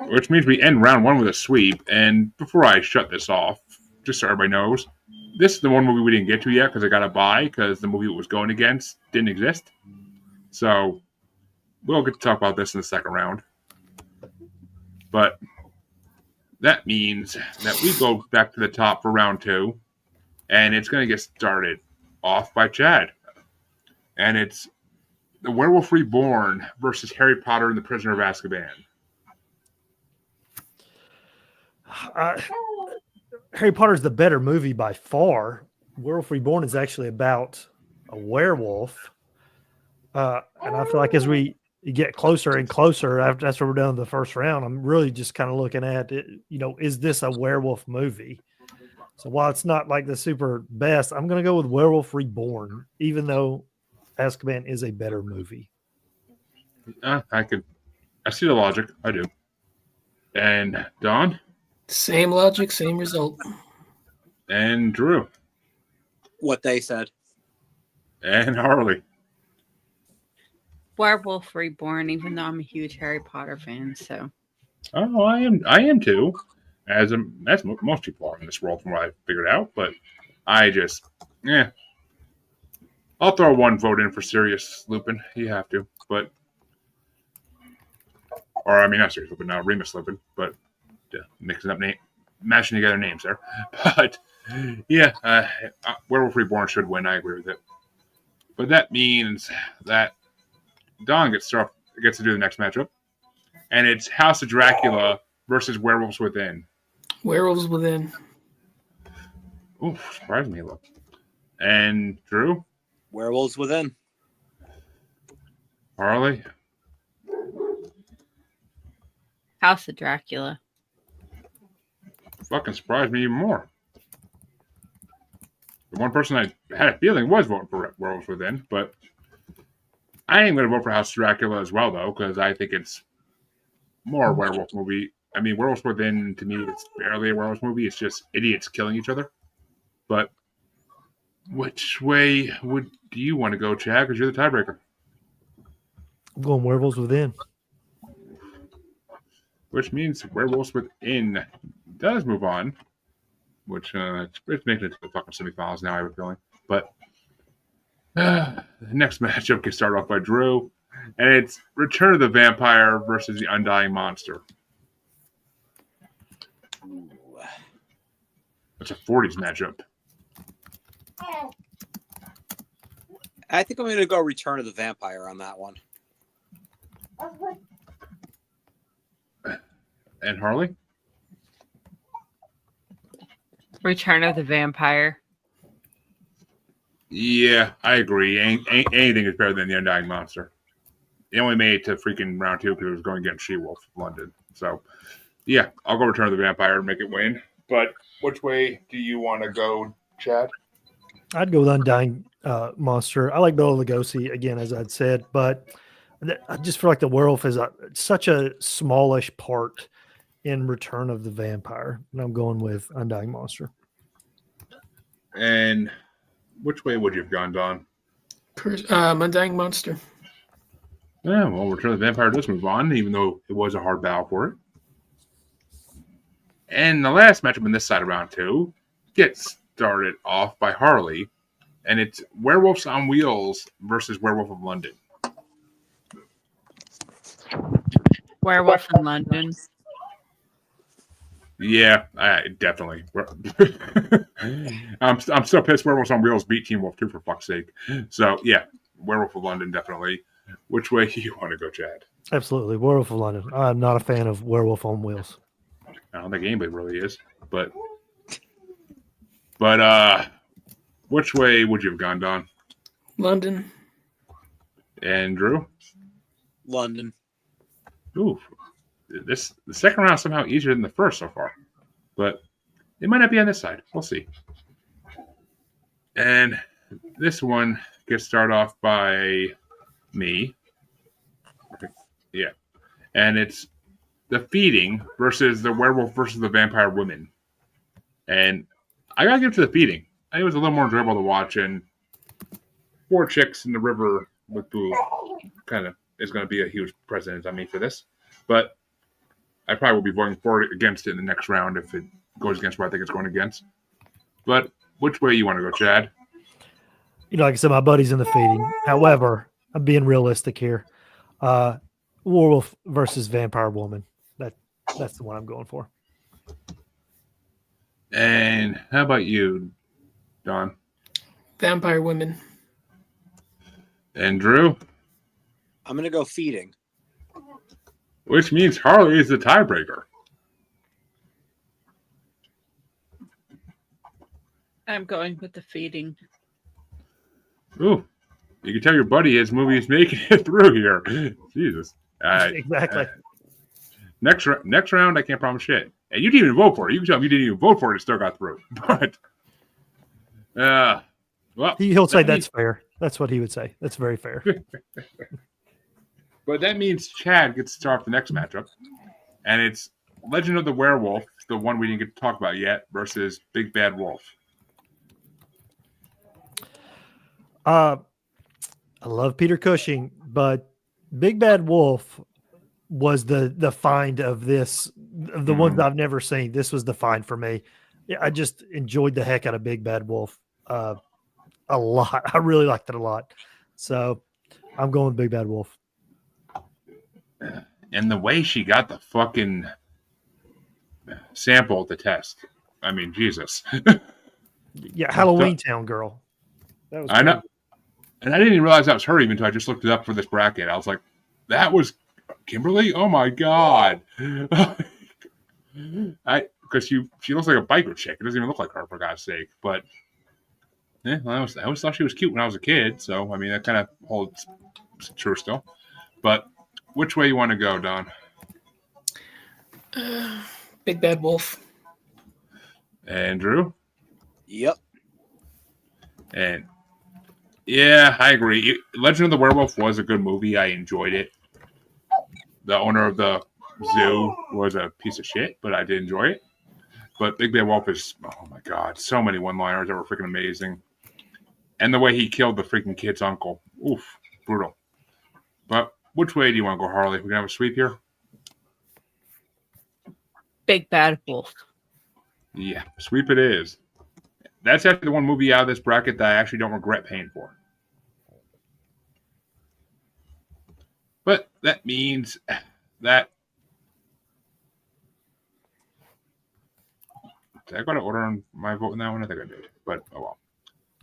Which means we end round one with a sweep. And before I shut this off, just so everybody knows, this is the one movie we didn't get to yet because I got to buy because the movie it was going against didn't exist. So we'll get to talk about this in the second round. But that means that we go back to the top for round two. And it's going to get started off by Chad. And it's The Werewolf Reborn versus Harry Potter and the Prisoner of Azkaban. Harry Potter's the better movie by far. Werewolf Reborn is actually about a werewolf. And I feel like as we get closer and closer, after we're done the first round, I'm really just kind of looking at it, is this a werewolf movie? So while it's not like the super best, I'm going to go with Werewolf Reborn, even though Azkaban is a better movie. I see the logic. I do. And Don? Same logic, same result. And Drew? What they said. And Harley? Werewolf Reborn, even though I'm a huge Harry Potter fan, so. Oh, I am too. As most people are in this world from what I figured out, but I just, I'll throw one vote in for Sirius Lupin. You have to, but, or I mean not Sirius Lupin, now Remus Lupin, but mixing up mashing together names there. But yeah, Werewolf Reborn should win. I agree with it. But that means that Don gets to do the next matchup, and it's House of Dracula versus Werewolves Within. Werewolves Within. Ooh, surprised me a little. And Drew? Werewolves Within. Harley? House of Dracula. Fucking surprised me even more. The one person I had a feeling was voting for Werewolves Within, but I am going to vote for House of Dracula as well, though, because I think it's more a werewolf movie. I mean, Werewolves Within, to me, it's barely a werewolf movie. It's just idiots killing each other. But which way do you want to go, Chad? Because you're the tiebreaker. I'm going Werewolves Within. Which means Werewolves Within does move on. Which it's making it to the fucking semifinals now, I have a feeling. But the next matchup gets started off by Drew. And it's Return of the Vampire versus the Undying Monster. It's a 40s matchup. I think I'm going to go Return of the Vampire on that one. And Harley? Return of the Vampire. Yeah, I agree. Anything is better than the Undying Monster. It only made it to freaking round two because it was going against She-Wolf of London. So, yeah, I'll go Return of the Vampire and make it win. But which way do you want to go, Chad? I'd go with Undying Monster. I like Bela Lugosi, again, as I'd said, but I just feel like the werewolf is such a smallish part in Return of the Vampire. And I'm going with Undying Monster. And which way would you have gone, Don? Undying Monster. Yeah, well, Return of the Vampire does move on, even though it was a hard battle for it. And the last matchup on this side of round two gets started off by Harley, and it's Werewolves on Wheels versus Werewolf of London. Werewolf in London. Yeah, definitely. I'm so pissed Werewolves on Wheels beat Teen Wolf 2 for fuck's sake. So, yeah, Werewolf of London, definitely. Which way do you want to go, Chad? Absolutely. Werewolf of London. I'm not a fan of Werewolf on Wheels. I don't think anybody really is, but which way would you have gone, Don? London. And Drew? London. Ooh, the second round is somehow easier than the first so far, but it might not be on this side. We'll see. And this one gets started off by me. Yeah, and it's the feeding versus the werewolf versus the vampire woman. And I gotta give it to the feeding. I think it was a little more enjoyable to watch, and 4 chicks in the river with boo kind of is going to be a huge precedent on me for this. But I probably will be voting for it against it in the next round if it goes against what I think it's going against. But which way you want to go, Chad? Like I said, my buddy's in the feeding. However, I'm being realistic here. Werewolf versus vampire woman. That's the one I'm going for. And how about you, Don? Vampire women. And Drew? I'm going to go feeding. Which means Harley is the tiebreaker. I'm going with the feeding. Ooh, you can tell your buddy his movie is making it through here. Jesus. Exactly. Next round, I can't promise shit. And you didn't even vote for it. You can tell me you didn't even vote for it. It still got through. But, well, He'll say that's fair. That's what he would say. That's very fair. But that means Chad gets to start off the next matchup. And it's Legend of the Werewolf, the one we didn't get to talk about yet, versus Big Bad Wolf. I love Peter Cushing, but Big Bad Wolf was the find of this, of the ones I've never seen. This was the find for me. Yeah, I just enjoyed the heck out of Big Bad Wolf a lot. I really liked it a lot. So I'm going with Big Bad Wolf. And the way she got the fucking sample at the test. I mean, Jesus. Yeah, Halloween Town girl. That was I know. And I didn't even realize that was her even until I just looked it up for this bracket. I was like, that was Kimberly? Oh my God. Because she looks like a biker chick. It doesn't even look like her, for God's sake. But yeah, I always thought she was cute when I was a kid. So, I mean, that kind of holds true still. But which way you want to go, Don? Big Bad Wolf. Andrew? Yep. And yeah, I agree. Legend of the Werewolf was a good movie. I enjoyed it. The owner of the zoo was a piece of shit, but I did enjoy it. But Big Bad Wolf is, oh my God, so many one-liners that were freaking amazing. And the way he killed the freaking kid's uncle. Oof, brutal. But which way do you want to go, Harley? We're going to have a sweep here? Big Bad Wolf. Yeah, sweep it is. That's actually the one movie out of this bracket that I actually don't regret paying for. But that means that... Did I go to order on my vote in that one? I think I did. But, oh well.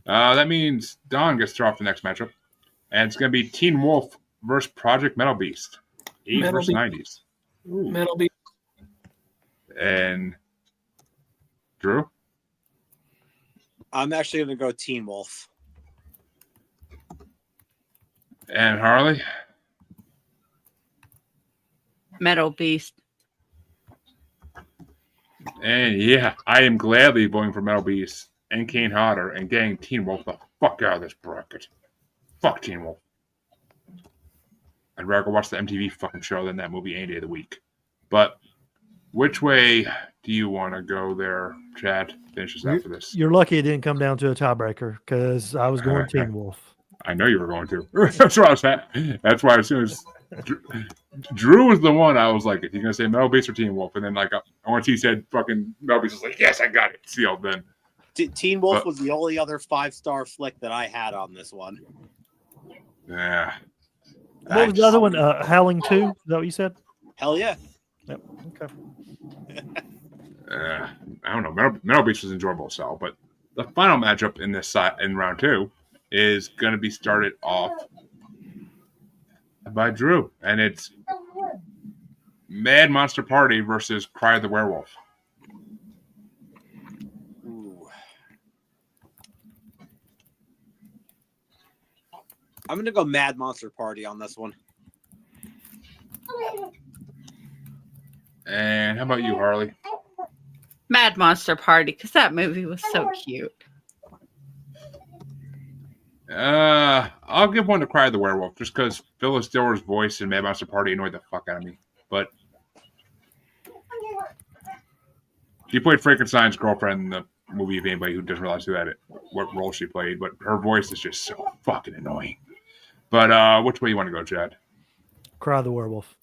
That means Don gets to start off the next matchup. And it's going to be Teen Wolf versus Project Metal Beast. 80s versus 90s. Ooh. Metal Beast. And Drew? I'm actually going to go Teen Wolf. And Harley? Metal Beast. And yeah, I am gladly voting for Metal Beast and Kane Hodder and getting Teen Wolf the fuck out of this bracket. Fuck Teen Wolf. I'd rather go watch the MTV fucking show than that movie any day of the week. But which way do you want to go there, Chad? Finishes after this. You're lucky it didn't come down to a tiebreaker because I was going Teen Wolf. I know you were going to. That's what I was at. That's why as soon as Drew was the one, I was like, is he going to say Metal Beast or Teen Wolf? And then like once he said fucking Metal Beast, I was like, yes, I got it. Sealed then. Teen Wolf was the only other 5-star flick that I had on this one. Yeah. What was the other one? Howling 2? Is that what you said? Hell yeah. Yep. Okay. I don't know. Metal Beast was enjoyable as hell, but the final matchup in this side in round 2 is going to be started off by Drew, and it's Mad Monster Party versus Cry of the Werewolf. Ooh. I'm gonna go Mad Monster Party on this one. And how about you, Harley? Mad Monster Party, because that movie was so cute. I'll give one to Cry of the Werewolf, just because Phyllis Diller's voice in Mad Monster Party annoyed the fuck out of me. But she played Frankenstein's girlfriend in the movie, if anybody who doesn't realize what role she played, but her voice is just so fucking annoying. But which way you want to go, Chad? Cry the Werewolf.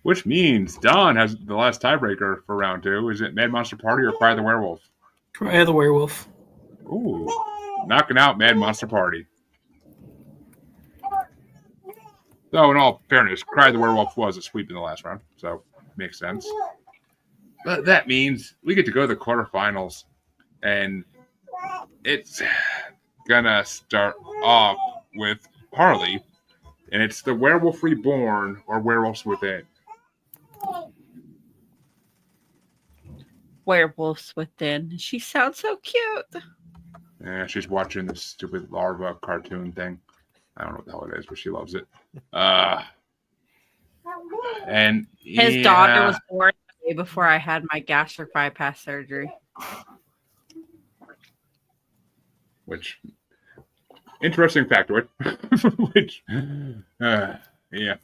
Which means Don has the last tiebreaker for round 2. Is it Mad Monster Party or Cry of the Werewolf? Cry of the Werewolf. Ooh, knocking out Mad Monster Party. Though, in all fairness, Cry of the Werewolf was a sweep in the last round, so makes sense. But that means we get to go to the quarterfinals, and it's gonna start off with Harley, and it's the Werewolf Reborn or Werewolves Within. Werewolves Within. She sounds so cute. Yeah, she's watching this stupid larva cartoon thing. I don't know what the hell it is, but she loves it. And His daughter was born the day before I had my gastric bypass surgery. Which interesting factoid. Which yeah.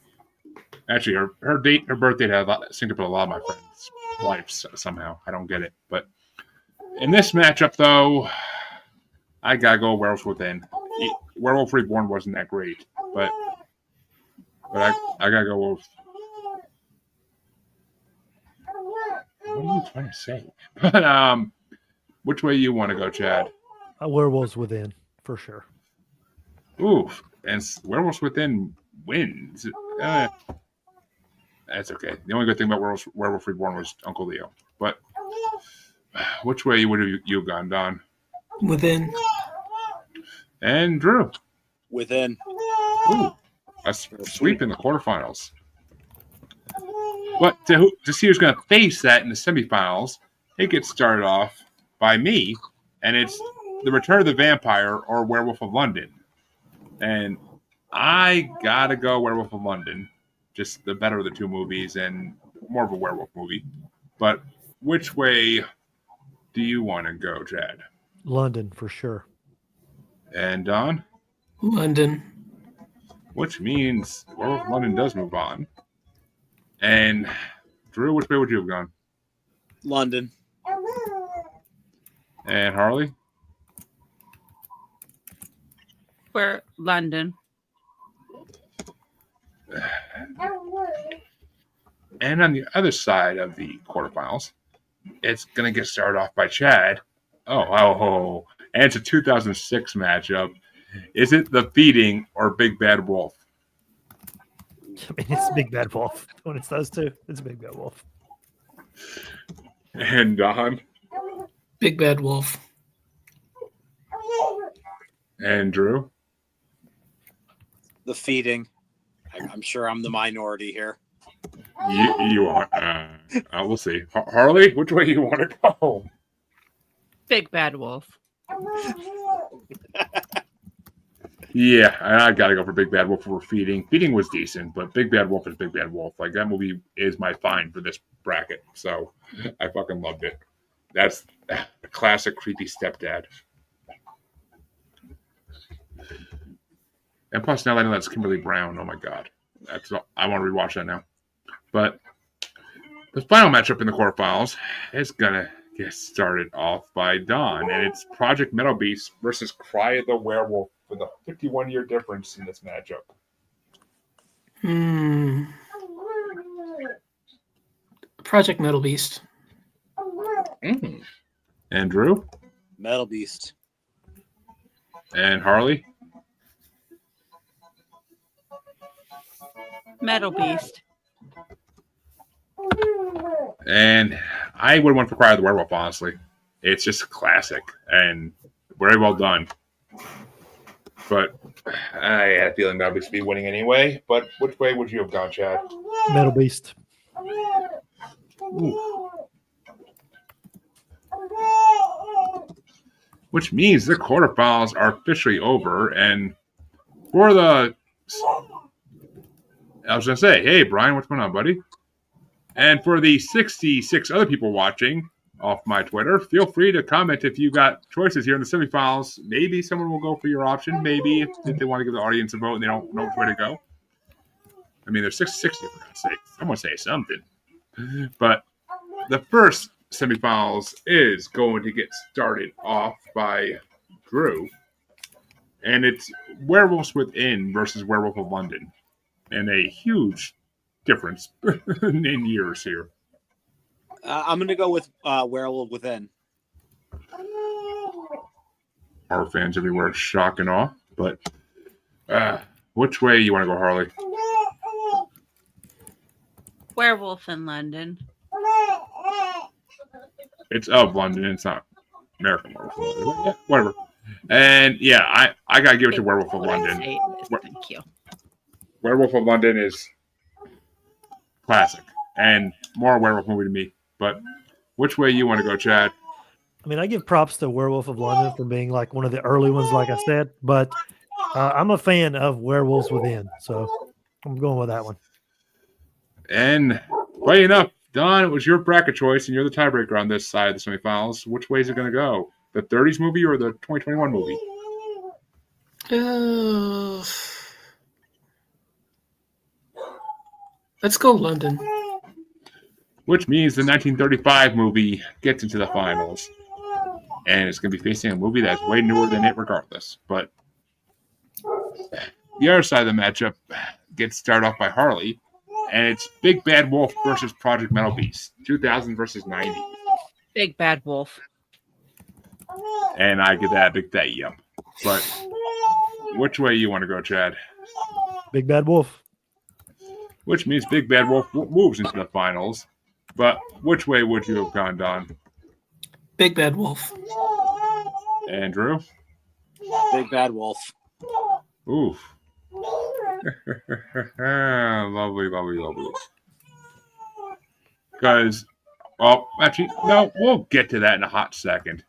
Actually, her birthday had synced up with a lot of my friends' lives somehow. I don't get it. But in this matchup, though, I gotta go Werewolves Within. Werewolf Reborn wasn't that great, but I gotta go with. What are you trying to say? But which way you want to go, Chad? Werewolves Within, for sure. Ooh, and Werewolves Within wins. That's okay. The only good thing about Werewolf Reborn was Uncle Leo. But which way would you have gone, Don? Within. And Drew. Within. Ooh, a sweep in the quarterfinals. But to see who's going to face that in the semifinals, it gets started off by me, and it's The Return of the Vampire or Werewolf of London. And I gotta go Werewolf of London. Just the better of the two movies and more of a werewolf movie. But which way do you want to go, Chad? London, for sure. And Don? London. Which means Werewolf of London does move on. And Drew, which way would you have gone? London. And Harley? We're London. And on the other side of the quarterfinals, it's going to get started off by Chad. Oh. And it's a 2006 matchup. Is it The Feeding or Big Bad Wolf? I mean, it's Big Bad Wolf. When it's those two, it's Big Bad Wolf. And Don? Big Bad Wolf. And Drew? The Feeding. I'm sure I'm the minority here. You are. We'll see. Harley, which way you want to go? Big Bad Wolf. Yeah, I got to go for Big Bad Wolf over Feeding. Feeding was decent, but Big Bad Wolf is Big Bad Wolf. Like, that movie is my find for this bracket, so I fucking loved it. That's a classic creepy stepdad. And plus, now I know that's Kimberly Brown. Oh my god, I want to rewatch that now. But the final matchup in the quarterfinals is gonna get started off by Don, and it's Project Metal Beast versus Cry of the Werewolf with a 51-year difference in this matchup. Project Metal Beast. And Drew? Metal Beast. And Harley? Metal Beast. And I would have went for Cry of the Werewolf, honestly. It's just a classic and very well done. but I had a feeling that would be winning anyway. But which way would you have gone, Chad? Metal Beast. Ooh. Which means the quarterfinals are officially over, and for the, I was gonna say, hey Brian, what's going on, buddy? And for the 66 other people watching off my Twitter, feel free to comment if you got choices here in the semifinals. Maybe someone will go for your option. Maybe if they want to give the audience a vote and they don't know which way to go. I mean, there's 660 for God's sake. Someone say something. But the first semifinals is going to get started off by Drew. And it's Werewolves Within versus Werewolf of London. And a huge difference in years here. I'm going to go with Werewolf Within. Horror fans everywhere, shock and awe. But which way you want to go, Harley? Werewolf in London. It's of London. It's not American Werewolf. Yeah, whatever. And yeah, I gotta give it to Werewolf of London. Thank you. Werewolf of London is classic and more a werewolf movie to me. But which way you want to go, Chad? I mean, I give props to Werewolf of London for being like one of the early ones, like I said, but I'm a fan of Werewolves Within, so I'm going with that one. And funny enough, Don, it was your bracket choice, and you're the tiebreaker on this side of the semifinals. Which way is it going to go? The 30s movie or the 2021 movie? Let's go London. Which means the 1935 movie gets into the finals. And it's going to be facing a movie that's way newer than it regardless. But the other side of the matchup gets started off by Harley. And it's Big Bad Wolf versus Project Metal Beast. 2000 versus 90. Big Bad Wolf. And I get that big that yep. But which way you want to go, Chad? Big Bad Wolf. Which means Big Bad Wolf moves into the finals. But which way would you have gone, Don? Big Bad Wolf. Andrew? Big Bad Wolf. Oof. Lovely, lovely, lovely. Because, well, actually, no, we'll get to that in a hot second.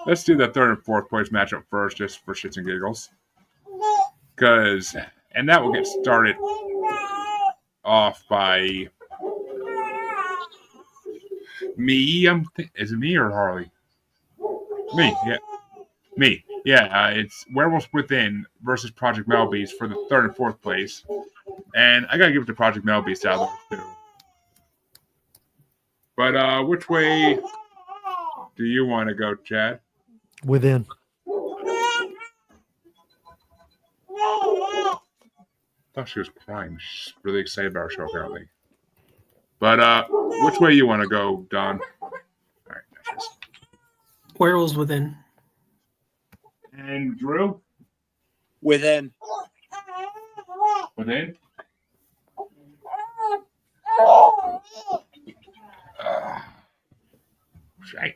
Let's do the third and fourth place matchup first, just for shits and giggles. Because, and that will get started off by me. Is it me or Harley? Me, yeah. Me. Yeah, it's Werewolves Within versus Project Metal Beast for the third and fourth place. And I gotta give it to Project Metal Beast out of there, too. But which way do you want to go, Chad? Within. I thought she was crying. She's really excited about her show, apparently. But which way you want to go, Don? All right, that's Werewolves Within. And Drew? Within. Within? Right.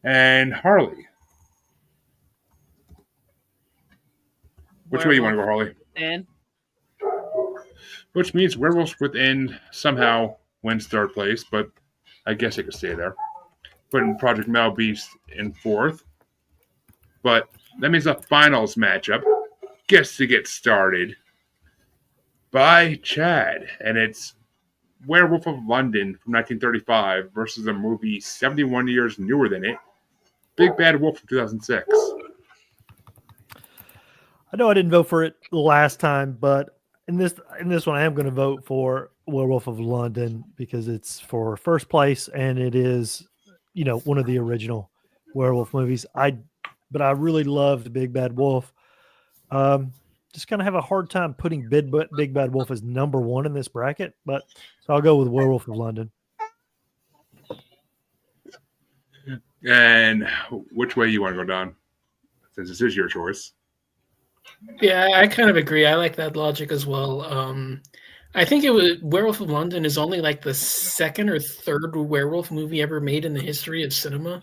And Harley? Which way you want to go, Harley? And Which means Werewolves Within somehow wins third place, but I guess it could stay there. Putting Project Metal Beast in fourth. But that means the finals matchup gets to get started by Chad. And it's Werewolf of London from 1935 versus a movie 71 years newer than it, Big Bad Wolf from 2006. I know I didn't vote for it last time, but in this one, I am going to vote for Werewolf of London because it's for first place and it is, one of the original werewolf movies. But I really loved Big Bad Wolf. Just kind of have a hard time putting Big Bad Wolf as number one in this bracket, but so I'll go with Werewolf of London. And which way you want to go, Don? Since this is your choice. Yeah, I kind of agree. I like that logic as well. I think Werewolf of London is only like the second or third werewolf movie ever made in the history of cinema.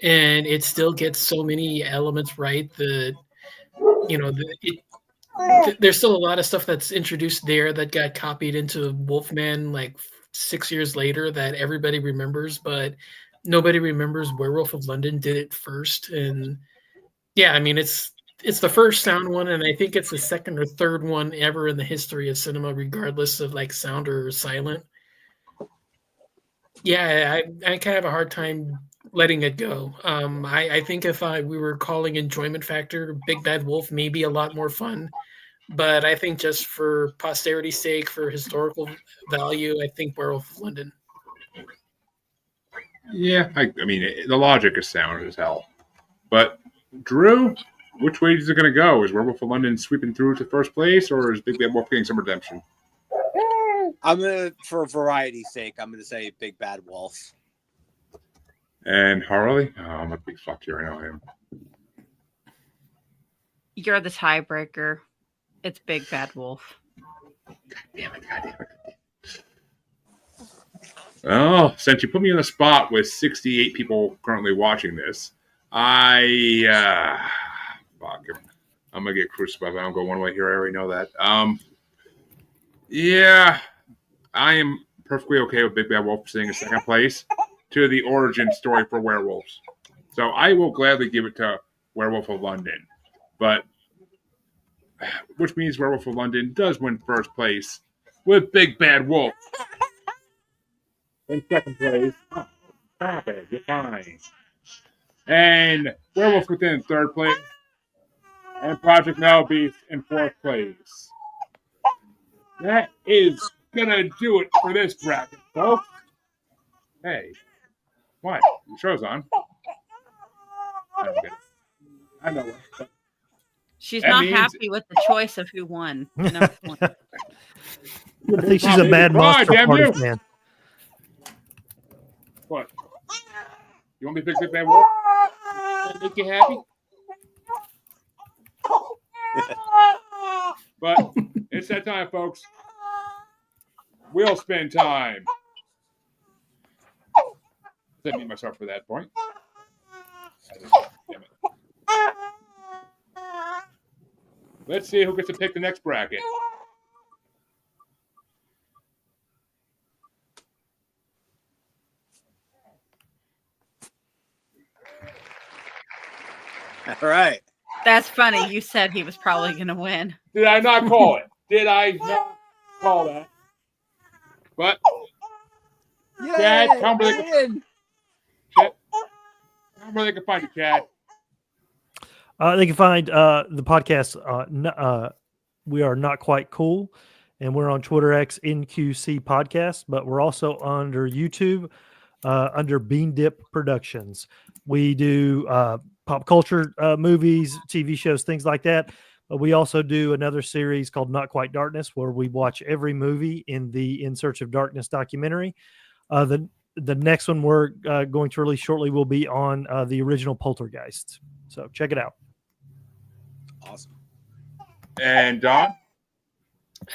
and it still gets so many elements right that there's still a lot of stuff that's introduced there that got copied into Wolfman like 6 years later that everybody remembers, but nobody remembers Werewolf of London did it first. And yeah, I mean it's the first sound one, and I think it's the second or third one ever in the history of cinema, regardless of like sound or silent. Yeah, I kind of have a hard time letting it go. I think if we were calling enjoyment factor, Big Bad Wolf may be a lot more fun. But I think just for posterity's sake, for historical value, I think Werewolf of London. Yeah, I mean, the logic is sound as hell. But, Drew, which way is it going to go? Is Werewolf of London sweeping through to first place, or is Big Bad Wolf getting some redemption? For variety's sake, I'm gonna say Big Bad Wolf. And Harley? Oh, I'm a big fuck here. I know him. You're the tiebreaker. It's Big Bad Wolf. God damn it. Well, since you put me on the spot with 68 people currently watching this, fuck. I'm going to get crucified. I don't go one way here. I already know that. Yeah, I am perfectly okay with Big Bad Wolf sitting in second place to the origin story for werewolves. So I will gladly give it to Werewolf of London. But which means Werewolf of London does win first place with Big Bad Wolf in second place. Oh, stop it, you're fine. And Werewolf Within third place, and Project Now Beast in fourth place. That is gonna do it for this bracket, folks. Hey, what? The show's on. I don't get it. I know it. She's That not means- happy with the choice of who won. No point. I think she's a Mad Monster damn Party you. fan. What? You want me to pick Big Bad Wolf? That make you happy? But it's that time, folks. Wheel spin time. Let me myself for that point. Damn it. Let's see who gets to pick the next bracket. All right. That's funny. You said he was probably going to win. Did I not call it? Did I not call that? But Chad, tell me where they can find you, Chad. They can find the podcast. We are Not Quite Cool, and we're on Twitter X NQC Podcast, but we're also under YouTube under Bean Dip Productions. We do pop culture movies, TV shows, things like that. But we also do another series called Not Quite Darkness, where we watch every movie in the In Search of Darkness documentary. The next one we're going to release shortly will be on the original Poltergeist. So check it out. Awesome. And Don?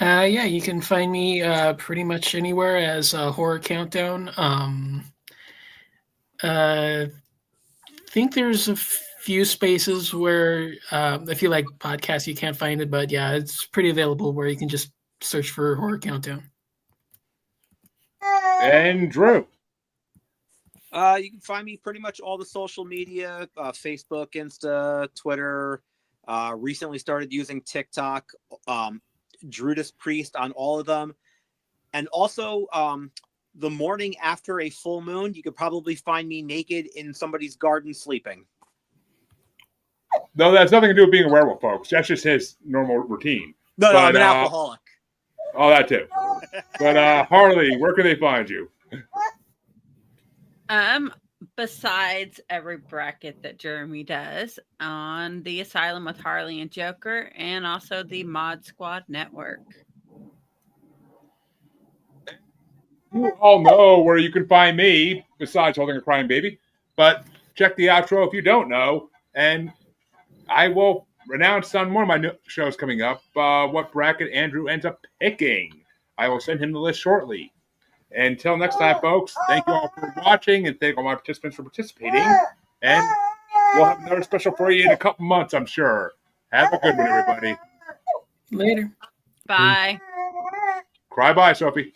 Yeah, you can find me pretty much anywhere as Horror Countdown. I think there's a few spaces where if you like podcasts, you can't find it, but yeah, it's pretty available where you can just search for Horror Countdown. And Drew? You can find me pretty much all the social media, Facebook, Insta, Twitter. Recently started using TikTok. Druidus Priest on all of them. And also, the morning after a full moon, you could probably find me naked in somebody's garden sleeping. No, that's nothing to do with being a werewolf, folks. That's just his normal routine. No, But, I'm an alcoholic. Oh, that too. But Harley, where can they find you? Besides every bracket that Jeremy does on the Asylum with Harley and Joker, and also the Mod Squad Network. You all know where you can find me, besides holding a crying baby. But check the outro if you don't know. And I will announce on one of my shows coming up what bracket Andrew ends up picking. I will send him the list shortly. Until next time, folks, thank you all for watching, and thank all my participants for participating. And we'll have another special for you in a couple months, I'm sure. Have a good one, everybody. Later. Bye. Cry bye, Sophie.